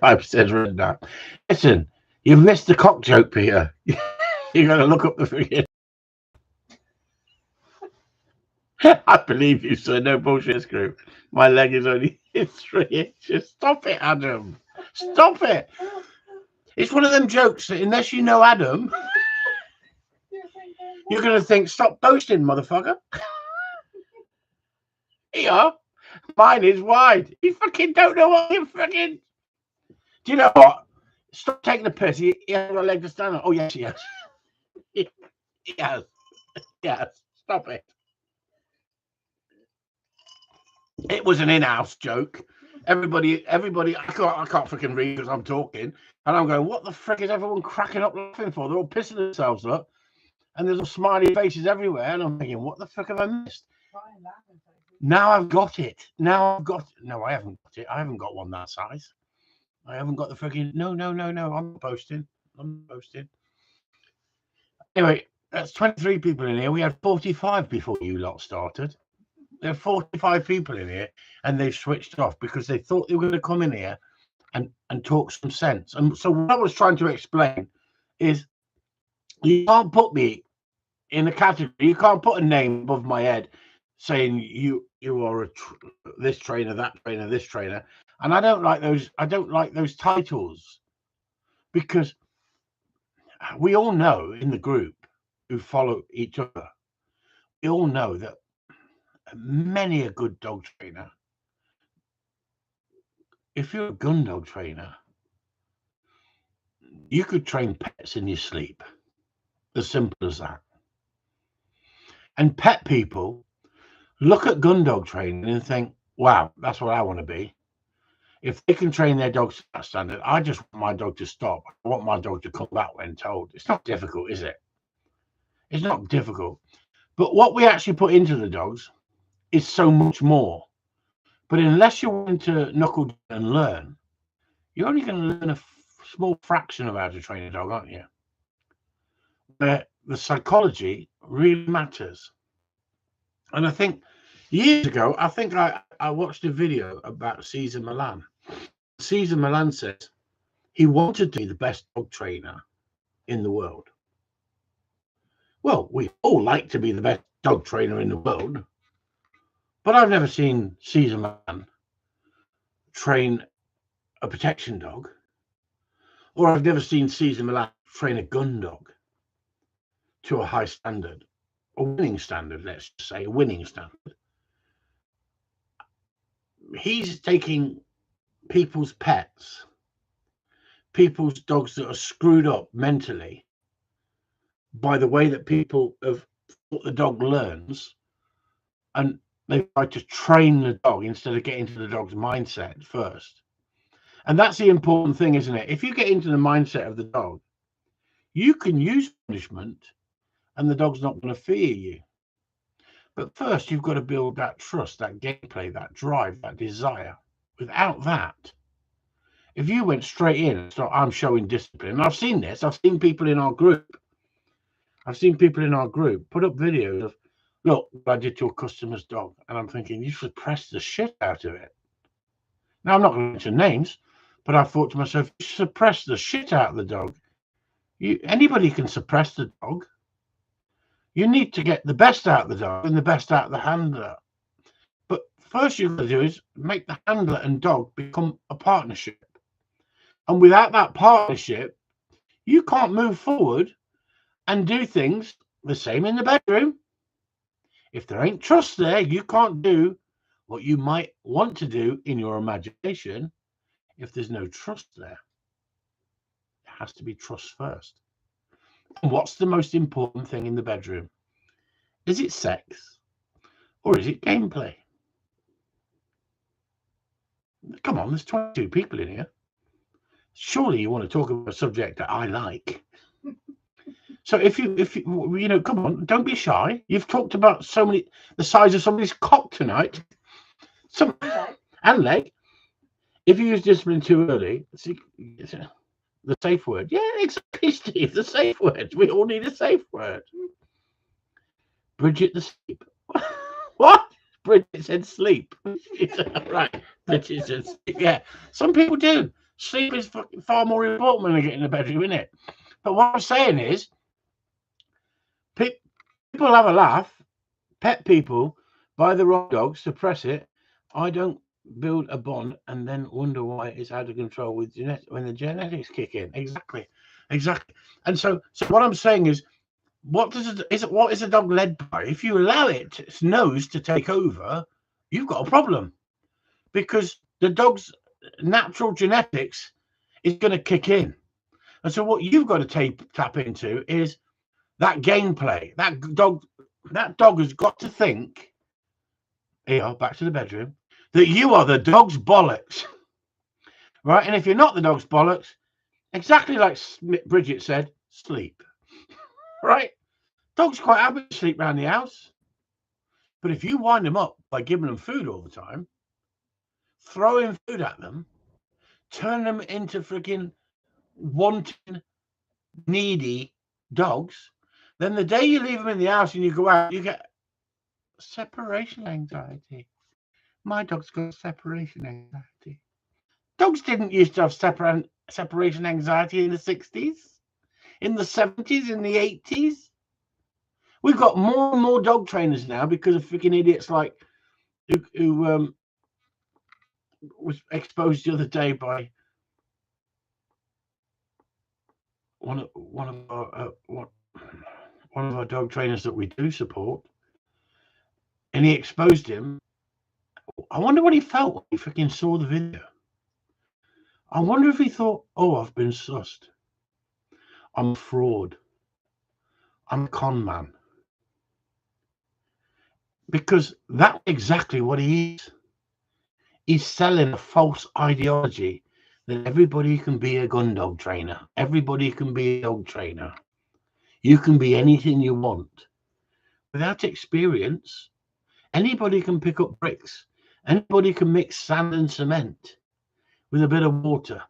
Pipe says right now. Listen, you've missed the cock joke, Peter. You got to look up the freaking. I believe you, sir. No bullshit, screw. My leg is only 3 inches. Stop it, Adam. Stop it. It's one of them jokes that unless you know Adam, you're going to think, stop boasting, motherfucker. Here, mine is wide. You fucking don't know what you fucking... Do you know what? Stop taking the piss. He hasn't got a leg to stand on. Oh, yes, he has. He has. Yes. Stop it. It was an in-house joke. Everybody, I can't freaking read because I'm talking. And I'm going, what the frick is everyone cracking up laughing for? They're all pissing themselves up. And there's all smiley faces everywhere. And I'm thinking, what the frick have I missed? Now I've got it. No, I haven't got it. I haven't got one that size. I haven't got the freaking... No. I'm posting. Anyway, that's 23 people in here. We had 45 before you lot started. There are 45 people in here, and they've switched off because they thought they were going to come in here and talk some sense. And so what I was trying to explain is you can't put me in a category. You can't put a name above my head saying you are this trainer, that trainer, this trainer. And I don't like those titles because we all know in the group who follow each other, we all know that many a good dog trainer, if you're a gun dog trainer, you could train pets in your sleep. As simple as that. And pet people look at gun dog training and think, wow, that's what I want to be. If they can train their dogs to that standard, I just want my dog to stop. I want my dog to come back when told. It's not difficult, is it? It's not difficult. But what we actually put into the dogs is so much more. But unless you're willing to knuckle down and learn, you're only going to learn a small fraction of how to train a dog, aren't you? Where the psychology really matters. And I think years ago, I watched a video about Cesar Millan. Cesar Millan says he wanted to be the best dog trainer in the world. Well, we all like to be the best dog trainer in the world, but I've never seen Cesar Millan train a protection dog, or I've never seen Cesar Millan train a gun dog to a high standard, a winning standard, let's just say a winning standard. He's taking people's pets, people's dogs that are screwed up mentally by the way that people have thought the dog learns, and they try to train the dog instead of getting into the dog's mindset first. And that's the important thing, isn't it? If you get into the mindset of the dog, you can use punishment and the dog's not going to fear you. But first, you've got to build that trust, that gameplay, that drive, that desire. Without that, if you went straight in and start, I'm showing discipline, and I've seen this, I've seen people in our group put up videos of, look, what I did to a customer's dog. And I'm thinking, you suppress the shit out of it. Now, I'm not going to mention names, but I thought to myself, you suppress the shit out of the dog. Anybody can suppress the dog. You need to get the best out of the dog and the best out of the handler. But first you've got to do is make the handler and dog become a partnership. And without that partnership, you can't move forward and do things the same in the bedroom. If there ain't trust there, you can't do what you might want to do in your imagination if there's no trust there. It has to be trust first. And what's the most important thing in the bedroom? Is it sex or is it gameplay? Come on, there's 22 people in here. Surely you want to talk about a subject that I like. So if you come on, don't be shy. You've talked about the size of somebody's cock tonight. And leg. If you use discipline too early, the safe word. Yeah, exactly, Steve. The safe word. We all need a safe word. Bridget the sleep. What? Bridget said sleep. Right. Bridget said sleep. Yeah. Some people do. Sleep is far more important when they get in the bedroom, isn't it? But what I'm saying is, people have a laugh, pet people, buy the wrong dog, suppress it. I don't build a bond and then wonder why it's out of control with when the genetics kick in. Exactly. And so what I'm saying is, what is a dog led by? If you allow its nose to take over, you've got a problem, because the dog's natural genetics is going to kick in. And so what you've got to tap into is that gameplay. That dog has got to think, here, back to the bedroom, that you are the dog's bollocks. Right? And if you're not the dog's bollocks, exactly like Bridget said, sleep. Right? Dogs quite happy to sleep around the house. But if you wind them up by giving them food all the time, throwing food at them, turn them into freaking wanting, needy dogs, then the day you leave them in the house and you go out, you get separation anxiety. My dog's got separation anxiety. Dogs didn't used to have separation anxiety in the 60s, in the 70s, in the 80s. We've got more and more dog trainers now because of freaking idiots like who was exposed the other day by one of our dog trainers that we do support, and he exposed him. I wonder what he felt when he freaking saw the video. I wonder if he thought, "Oh, I've been sussed. I'm a fraud. I'm a con man." Because that's exactly what he is. He's selling a false ideology that everybody can be a gun dog trainer. Everybody can be a dog trainer. You can be anything you want. Without experience, anybody can pick up bricks. Anybody can mix sand and cement with a bit of water.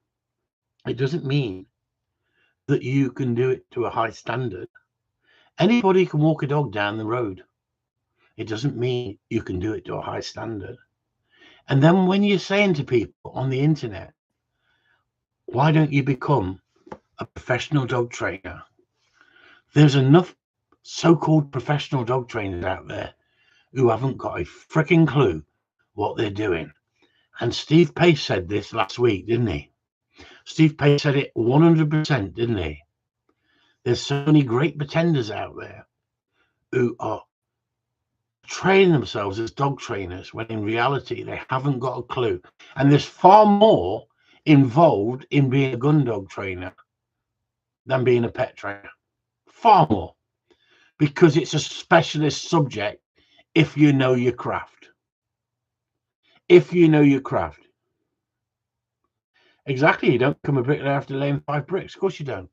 It doesn't mean that you can do it to a high standard. Anybody can walk a dog down the road. It doesn't mean you can do it to a high standard. And then when you're saying to people on the internet, why don't you become a professional dog trainer? There's enough so-called professional dog trainers out there who haven't got a freaking clue what they're doing. And Steve Pace said this last week, didn't he? Steve Pace said it 100%, didn't he? There's so many great pretenders out there who are training themselves as dog trainers when in reality they haven't got a clue. And there's far more involved in being a gun dog trainer than being a pet trainer. Far more. Because it's a specialist subject if you know your craft. If you know your craft. Exactly. You don't become a bricklayer after laying 5 bricks. Of course you don't.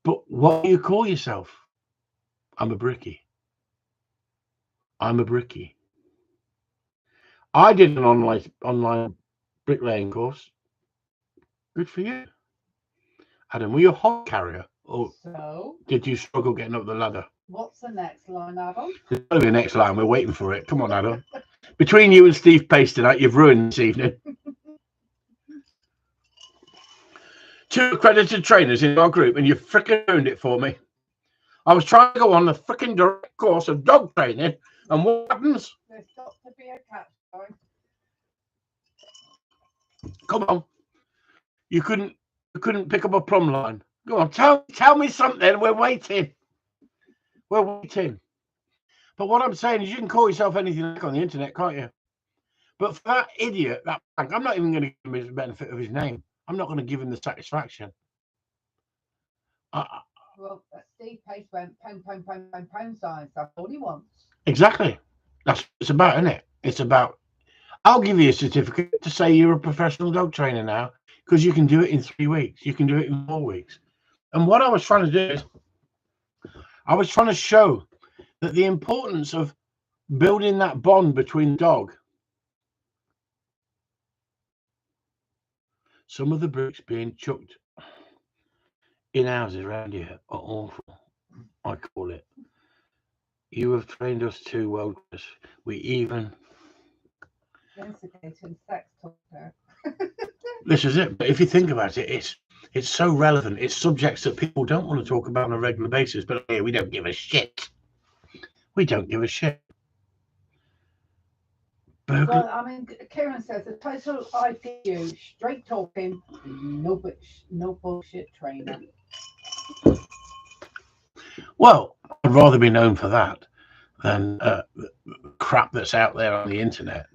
But what do you call yourself? I'm a brickie. I'm a brickie. I did an online bricklaying course. Good for you. Adam, were you a hog carrier? Or So, did you struggle getting up the ladder? what's the next line, Adam? There's got to be the next line. We're waiting for it. Come on, Adam. Between you and Steve Pace tonight, you've ruined this evening. 2 accredited trainers in our group, and you fricking ruined it for me. I was trying to go on the fricking direct course of dog training, and what happens? There's got to be a catch, boy. Come on. You couldn't pick up a plumb line. Go on, tell me something. We're waiting. We're waiting. But what I'm saying is you can call yourself anything like on the internet, can't you? But for that idiot, that Frank, I'm not even going to give him the benefit of his name. I'm not going to give him the satisfaction. Well, Steve Pace went pound signs. That's all he wants. Exactly. That's what it's about, isn't it? It's about, I'll give you a certificate to say you're a professional dog trainer now, because you can do it in 3 weeks. You can do it in 4 weeks. And what I was trying to do is I was trying to show that the importance of building that bond between the dog. Some of the bricks being chucked in houses around here are awful. I call it. You have trained us too well, Chris. We even Instigating sex talk there. this is it. But if you think about it, it's so relevant. It's subjects that people don't want to talk about on a regular basis. But here we don't give a shit. We don't give a shit. Well, I mean, Kieran says the title I give you: straight talking, no bullshit trainer. Well, I'd rather be known for that than crap that's out there on the internet.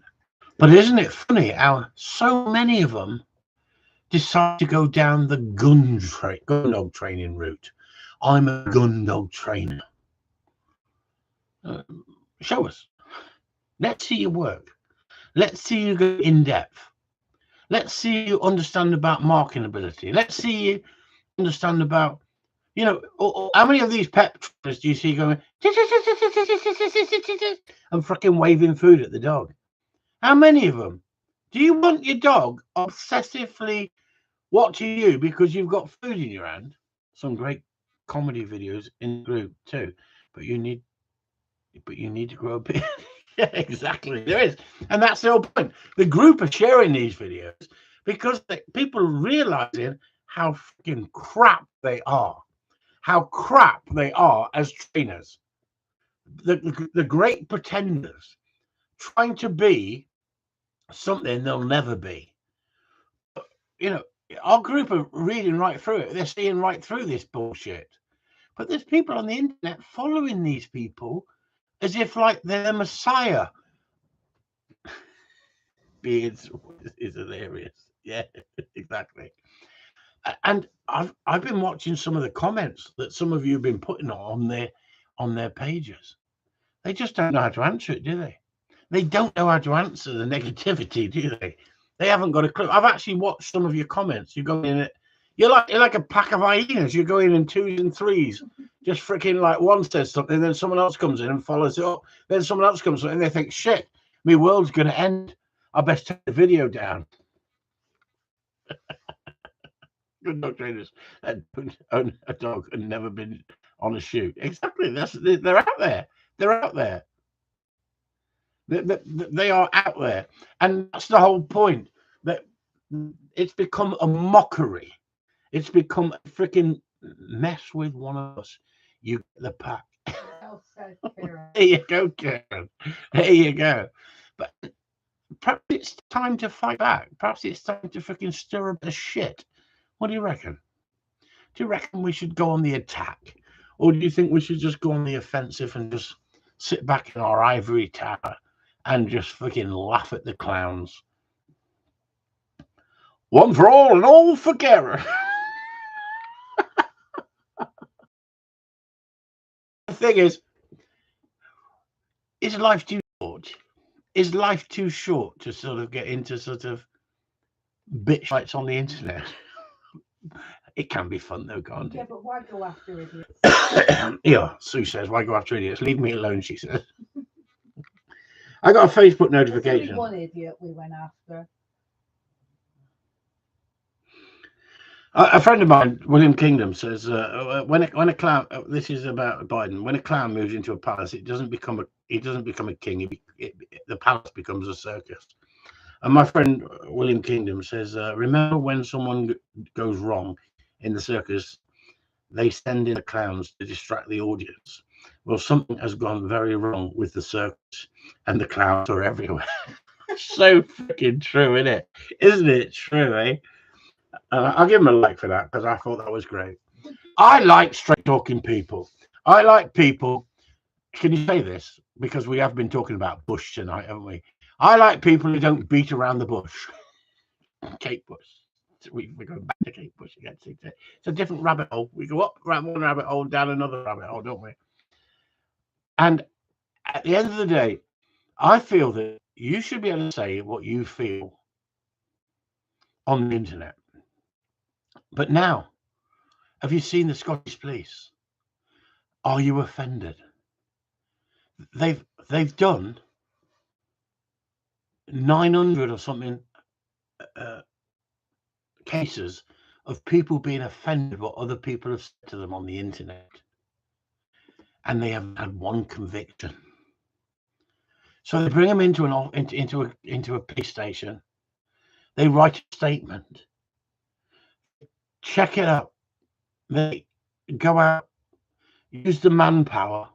But isn't it funny how so many of them decide to go down the gun dog training route? I'm a gun dog trainer. Show us. Let's see your work. Let's see you go in depth. Let's see you understand about marking ability. Let's see you understand about, you know, how many of these pet trainers do you see going and fucking waving food at the dog? How many of them? Do you want your dog obsessively watching you because you've got food in your hand? Some great comedy videos in the group too, but you need to grow a beard. Yeah, exactly. There is, and that's the whole point. The group are sharing these videos because people are realizing how fucking crap they are. How crap they are as trainers. The great pretenders trying to be something they'll never be. You know, our group are reading right through it. They're seeing right through this bullshit. But there's people on the internet following these people as if like they're the Messiah. Beards is hilarious. Yeah, exactly. And I've been watching some of the comments that some of you have been putting on their pages. They just don't know how to answer it, do they? They don't know how to answer the negativity, do they? They haven't got a clue. I've actually watched some of your comments. You go in it. You're like a pack of hyenas. You go in 2s and 3s. Just freaking like one says something, then someone else comes in and follows it up. Then someone else comes in and they think, shit, my world's going to end. I best take the video down. Good dog trainers that own a dog and never been on a shoot. Exactly. They're out there. They're out there. They are out there. And that's the whole point. That it's become a mockery. It's become a freaking mess with one of us. You get the pack. There you go, Karen. There you go. But perhaps it's time to fight back. Perhaps it's time to freaking stir up the shit. What do you reckon? Do you reckon we should go on the attack? Or do you think we should just go on the offensive and just sit back in our ivory tower and just fucking laugh at the clowns? One for all and all for Karen. The thing is life too short? Is life too short to sort of get into sort of bitch fights on the internet? It can be fun though, can't it? Yeah, but why go after idiots? Yeah, Sue says, why go after idiots? Leave me alone, she says. I got a Facebook notification. There's only one idiot we went after. A friend of mine, William Kingdom, says when a clown, this is about Biden, when a clown moves into a palace, he doesn't become a king. The palace becomes a circus. And my friend William Kingdom says, remember when someone goes wrong in the circus, they send in the clowns to distract the audience. Well, something has gone very wrong with the circus, and the clowns are everywhere. So freaking true, isn't it? Isn't it true, eh? I'll give him a like for that because I thought that was great. I like straight talking people. I like people. Can you say this? Because we have been talking about Bush tonight, haven't we? I like people who don't beat around the bush. Kate Bush. We're going back to Kate Bush again. It's a different rabbit hole. We go up around one rabbit hole, down another rabbit hole, don't we? And at the end of the day, I feel that you should be able to say what you feel on the internet. But now, have you seen the Scottish police? Are you offended? They've done 900 or something cases of people being offended what other people have said to them on the internet, and they haven't had one conviction. So they bring them into a police station. They write a statement, check it out. They go out, use the manpower,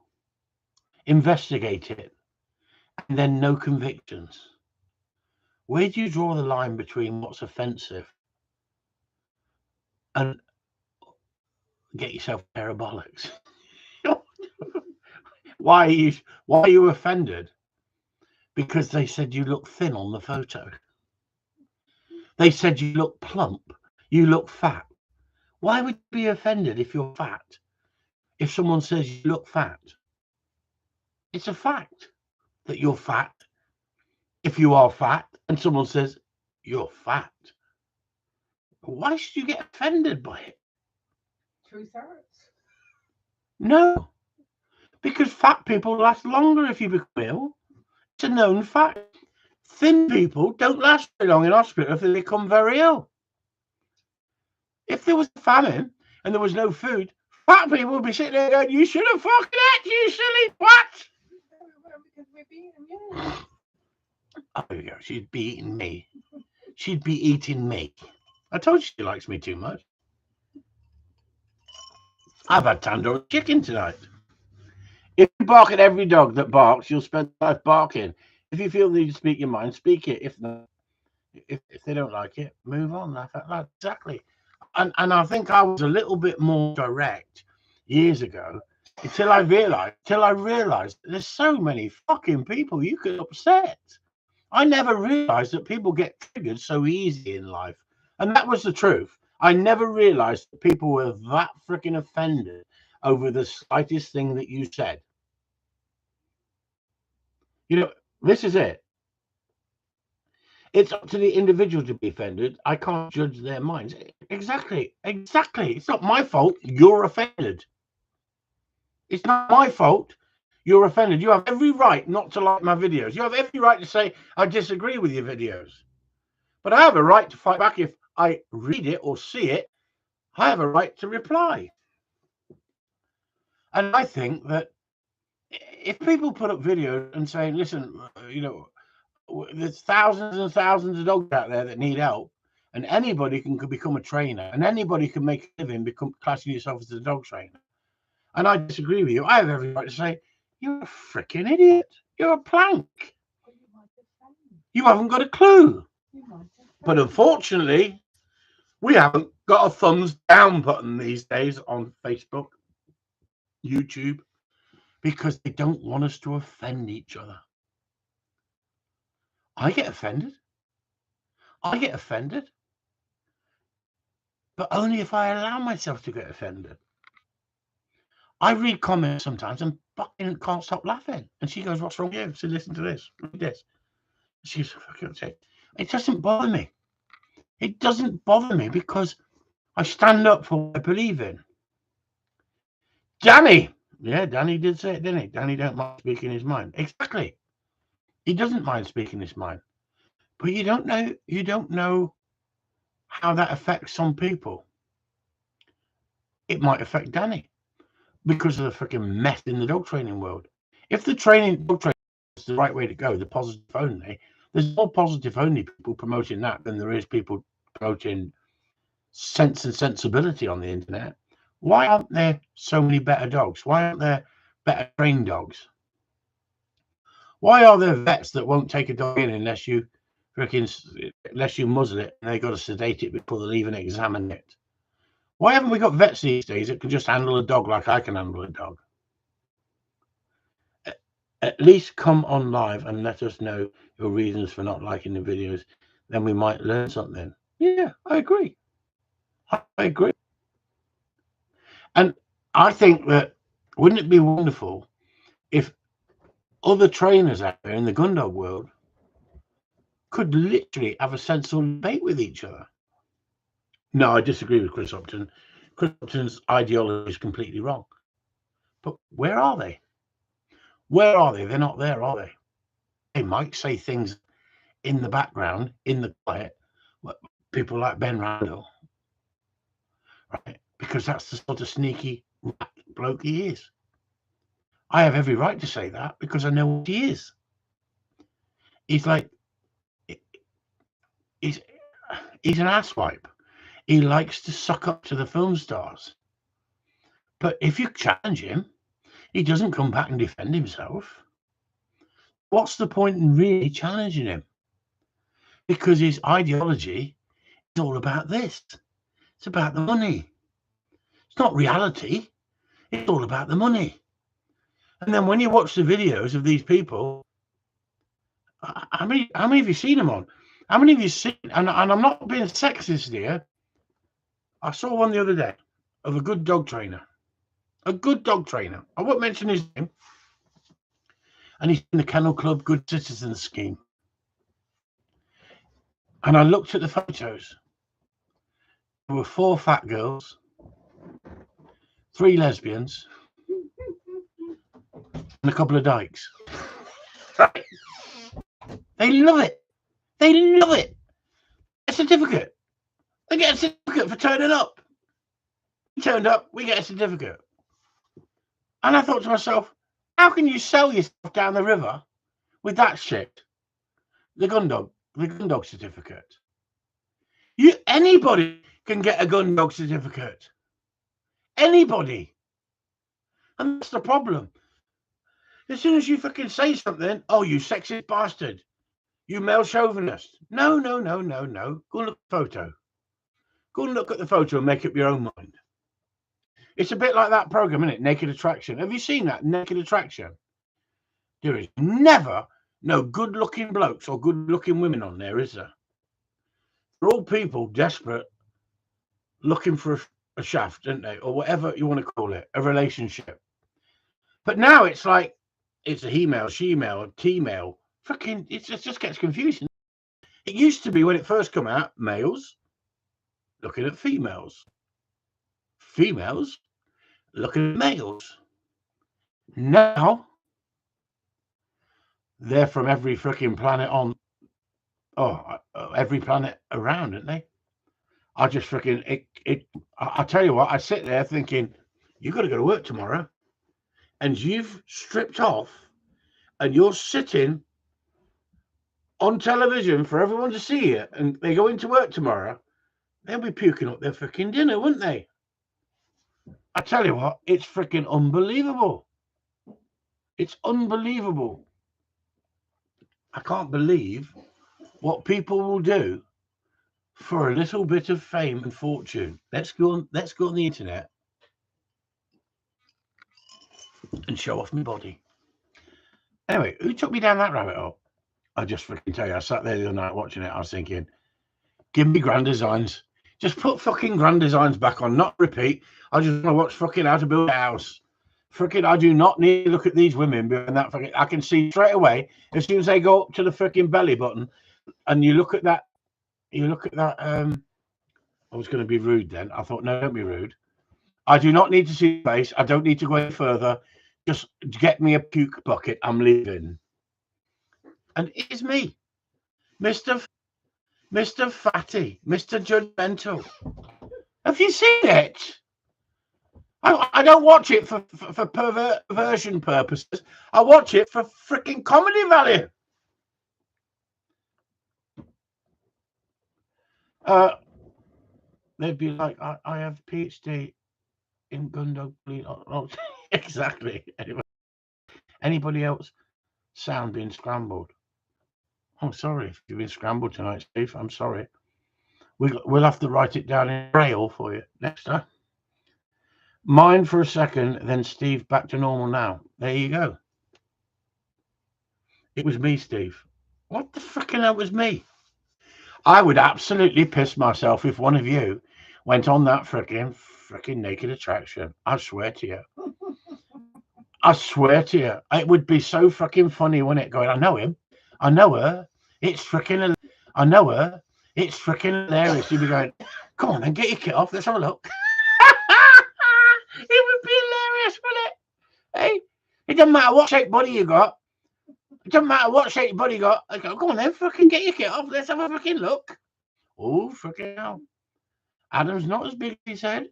investigate it, and then no convictions. Where do you draw the line between what's offensive and get yourself a pair of bollocks? Why are you offended? Because they said you look thin on the photo. They said you look plump, you look fat. Why would you be offended if you're fat? If someone says you look fat, it's a fact that you're fat. If you are fat and someone says you're fat, why should you get offended by it? Truth hurts. No, because fat people last longer if you become ill. It's a known fact. Thin people don't last very long in hospital if they become very ill. If there was a famine and there was no food, fat people would be sitting there going, "You should have fucking ate, you silly twat." Because we're beating you. Oh, there we go. She'd be eating me. She'd be eating me. I told you she likes me too much. I've had tandoori chicken tonight. If you bark at every dog that barks, you'll spend life barking. If you feel the need to speak your mind, speak it. If not, if they don't like it, move on. Exactly. And I think I was a little bit more direct years ago until I realized there's so many fucking people you could upset. I never realized that people get triggered so easy in life. And that was the truth. I never realized that people were that freaking offended over the slightest thing that you said. You know, this is it. It's up to the individual to be offended. I can't judge their minds. Exactly. It's not my fault you're offended. It's not my fault you're offended. You have every right not to like my videos. You have every right to say, I disagree with your videos. But I have a right to fight back if I read it or see it. I have a right to reply. And I think that if people put up videos and say, listen, you know, there's thousands and thousands of dogs out there that need help, and anybody can become a trainer, and anybody can make a living classing yourself as a dog trainer. And I disagree with you. I have every right to say, you're a freaking idiot. You're a plank. You haven't got a clue. But unfortunately, we haven't got a thumbs down button these days on Facebook, YouTube, because they don't want us to offend each other. I get offended. But only if I allow myself to get offended. I read comments sometimes and fucking can't stop laughing. And she goes, what's wrong with you? So listen to this. Read this. She goes, for fuck's sake. It doesn't bother me. It doesn't bother me because I stand up for what I believe in. Danny. Yeah, Danny did say it, didn't he? Danny don't mind speaking his mind. Exactly. He doesn't mind speaking his mind. But you don't know how that affects some people. It might affect Danny because of the freaking mess in the dog training world. If the dog training is the right way to go, the positive only, there's more positive only people promoting that than there is people promoting sense and sensibility on the internet. Why aren't there so many better dogs? Why aren't there better trained dogs? Why are there vets that won't take a dog in unless you muzzle it and they got to sedate it before they'll even examine it? Why haven't we got vets these days that can just handle a dog like I can handle a dog? At least come on live and let us know your reasons for not liking the videos. Then we might learn something. Yeah, I agree. And I think that wouldn't it be wonderful if other trainers out there in the Gundog world could literally have a sensible debate with each other. No, I disagree with Chris Upton. Chris Upton's ideology is completely wrong. But where are they? Where are they? They're not there, are they? They might say things in the background, in the quiet, people like Ben Randall, right? Because that's the sort of sneaky bloke he is. I have every right to say that because I know what he is. He's like, he's an asswipe. He likes to suck up to the film stars. But if you challenge him, he doesn't come back and defend himself. What's the point in really challenging him? Because his ideology is all about this. It's about the money. It's not reality. It's all about the money. And then when you watch the videos of these people, how many have you seen them on? How many have you seen? And I'm not being sexist here. I saw one the other day of a good dog trainer. A good dog trainer. I won't mention his name. And he's in the Kennel Club Good Citizen scheme. And I looked at the photos. There were 4 fat girls, 3 lesbians, and a couple of dykes. They love it. They love it. A certificate. They get a certificate for turning up. We turned up, we get a certificate. And I thought to myself, how can you sell yourself down the river with that shit? The Gundog certificate. Anybody can get a Gundog certificate. Anybody. And that's the problem. As soon as you fucking say something, oh, you sexist bastard. You male chauvinist. No. Go and look at the photo. Go and look at the photo and make up your own mind. It's a bit like that program, isn't it? Naked Attraction. Have you seen that? Naked Attraction. There is never no good-looking blokes or good-looking women on there, is there? They're all people desperate, looking for a shaft, aren't they? Or whatever you want to call it, a relationship. But now it's like, it's a he-male, she-male, T-male. Fucking, it just gets confusing. It used to be when it first came out, males looking at females. Females looking at males. Now, they're from every freaking planet on, every planet around, aren't they? I just freaking, I tell you what, I sit there thinking, you've got to go to work tomorrow. And you've stripped off and you're sitting on television for everyone to see you, and they go into work tomorrow, they'll be puking up their freaking dinner, wouldn't they? I tell you what, it's freaking unbelievable. It's unbelievable. I can't believe what people will do for a little bit of fame and fortune. Let's go on the internet and show off my body. Anyway, who took me down that rabbit hole? I just freaking tell you, I sat there the other night watching it. I was thinking, give me Grand Designs. Just put fucking Grand Designs back on, not repeat. I just want to watch fucking How to Build a House. Freaking, I do not need to look at these women behind that fucking. I can see straight away as soon as they go up to the freaking belly button, and you look at that. I was going to be rude then. I thought, no, don't be rude. I do not need to see the face. I don't need to go any further. Just get me a puke bucket. I'm leaving. And it's me, Mr. Fatty, Mr. Judgmental. Have you seen it? I don't watch it for perversion purposes. I watch it for freaking comedy value. They'd be like, I have PhD in Gundog. Oh, exactly. Anyway, anybody else? Sound being scrambled. I'm sorry if you've been scrambled tonight, Steve. I'm sorry. We'll have to write it down in Braille for you next time. Mind for a second, then Steve back to normal now. There you go. It was me, Steve. What the frickin' hell was me? I would absolutely piss myself if one of you went on that frickin' Naked Attraction. I swear to you. I swear to you. It would be so fucking funny, wouldn't it? Going, I know him. I know her. It's freaking. I know her. It's freaking hilarious. She'd be going, come on then, get your kit off. Let's have a look. It would be hilarious, wouldn't it? Hey, it doesn't matter what shape body you got. It doesn't matter what shape body you got. I go, come on then, fucking get your kit off. Let's have a fucking look. Oh, fucking hell. Adam's not as big as he said.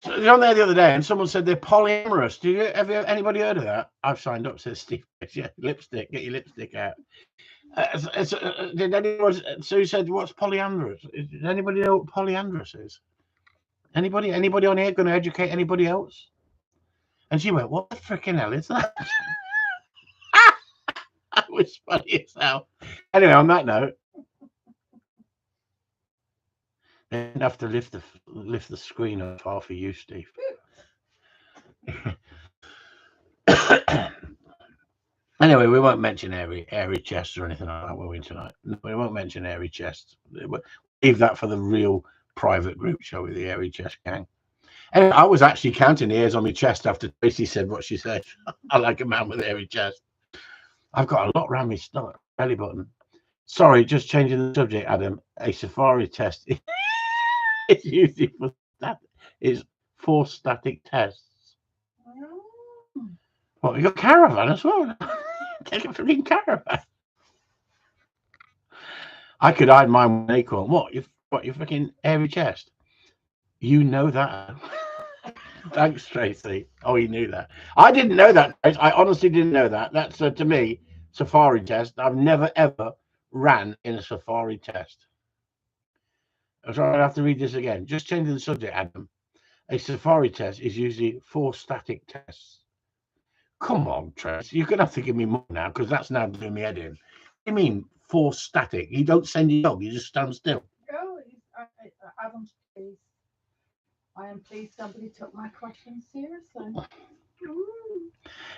So I was on there the other day and someone said they're polyamorous. Have anybody heard of that? I've signed up, says Steve. Yeah, lipstick. Get your lipstick out. Did anyone? Sue said, "What's polyandrous?" Does anybody know what polyandrous is? Anybody on here going to educate anybody else? And she went, "What the freaking hell is that?" That was funny as hell. Anyway, on that note, they didn't have to lift the screen up far for you, Steve. Anyway, we won't mention airy chests or anything like that, will we, tonight? No, we won't mention airy chests. We'll leave that for the real private group, shall we? The airy chest gang. Anyway, I was actually counting the hairs on my chest after Tracy said what she said. I like a man with an airy chest. I've got a lot around my stomach, belly button. Sorry, just changing the subject, Adam. A safari test is usually for static tests. What, you got caravan as well? Take a freaking caravan. I could hide mine with an acorn. What, your freaking hairy chest? You know that. Thanks, Tracy. Oh, you knew that. I didn't know that. I honestly didn't know that. That's to me, safari test. I've never ever ran in a safari test. So I'll have to read this again. Just changing the subject, Adam. A safari test is usually for static tests. Come on, Tracy. You're going to have to give me more now because that's now doing me head in. What do you mean, for static? You don't send your dog, you just stand still. Oh, Adam's pleased. I am pleased somebody took my question seriously.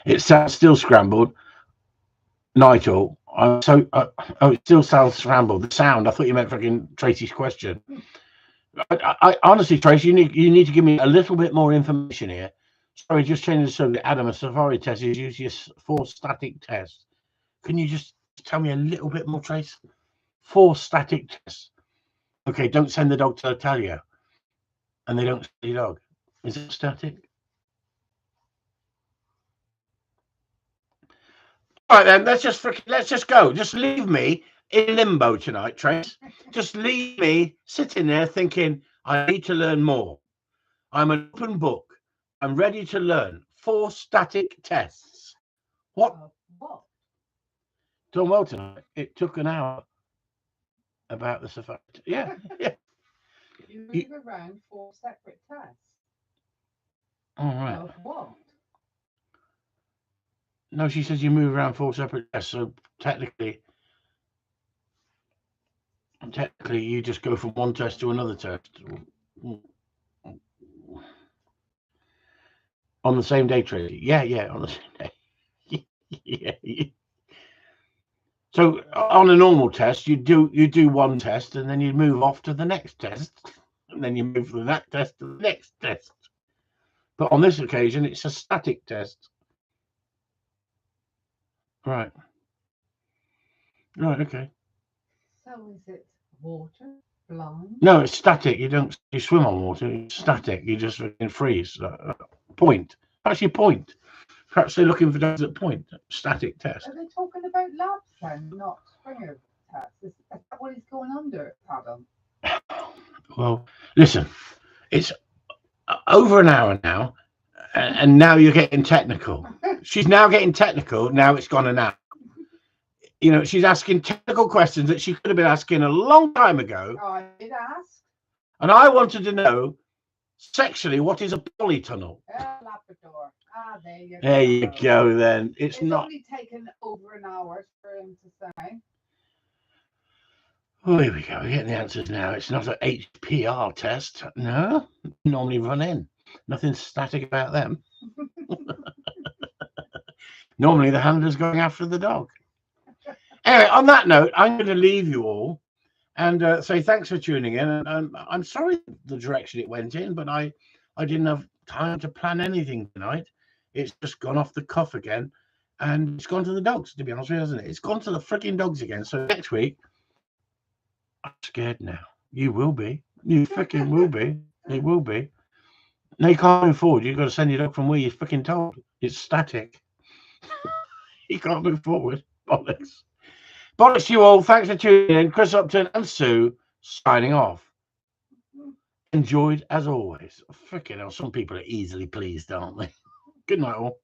It sounds still scrambled. Nigel, I'm so. It still sounds scrambled. The sound. I thought you meant fucking Tracy's question. I honestly, Tracy, you need to give me a little bit more information here. Sorry, just changing the subject. Adam, a safari test is usually for static tests. Can you just tell me a little bit more, Trace? For static tests. Okay, don't send the dog to Italia. And they don't send the dog. Is it static? All right, then, let's just go. Just leave me in limbo tonight, Trace. Just leave me sitting there thinking, I need to learn more. I'm an open book. I'm ready to learn. 4 static tests. What? Done well tonight. It took an hour about the safari. Yeah. You move around 4 separate tests. All right. Of what? No, she says you move around 4 separate tests. So technically, you just go from one test to another test. On the same day, Tracy. Yeah, on the same day. Yeah. So on a normal test, you do one test and then you move off to the next test, and then you move from that test to the next test. But on this occasion, it's a static test. Right. Okay. So is it water, blind? No, it's static. You swim on water. It's static. You just freeze. Point. Actually, point. Perhaps they're looking for those that point. Static test. Are they talking about labs then, not Springer tests? Is that what he's going under, Adam? Well, listen, it's over an hour now, and now you're getting technical. She's now getting technical. Now it's gone an hour. You know, she's asking technical questions that she could have been asking a long time ago. Oh, I did ask. And I wanted to know, sexually, what is a polytunnel? Labrador. There you go, then. It's not. Only taken over an hour for him to say. Oh, here we go. We're getting the answers now. It's not an HPR test. No, normally run in. Nothing static about them. Normally the handler's going after the dog. Anyway, on that note, I'm going to leave you all and say thanks for tuning in. And I'm sorry the direction it went in, but I didn't have time to plan anything tonight. It's just gone off the cuff again. And it's gone to the dogs, to be honest with you, hasn't it? It's gone to the freaking dogs again. So next week, I'm scared now. You will be. You freaking will be. It will be. Now you can't move forward. You've got to send your dog from where you're freaking told. It's static. You can't move forward. Bollocks. Bollocks to you all. Thanks for tuning in. Chris Upton and Sue signing off. Enjoyed as always. Freaking hell, some people are easily pleased, aren't they? Good night all.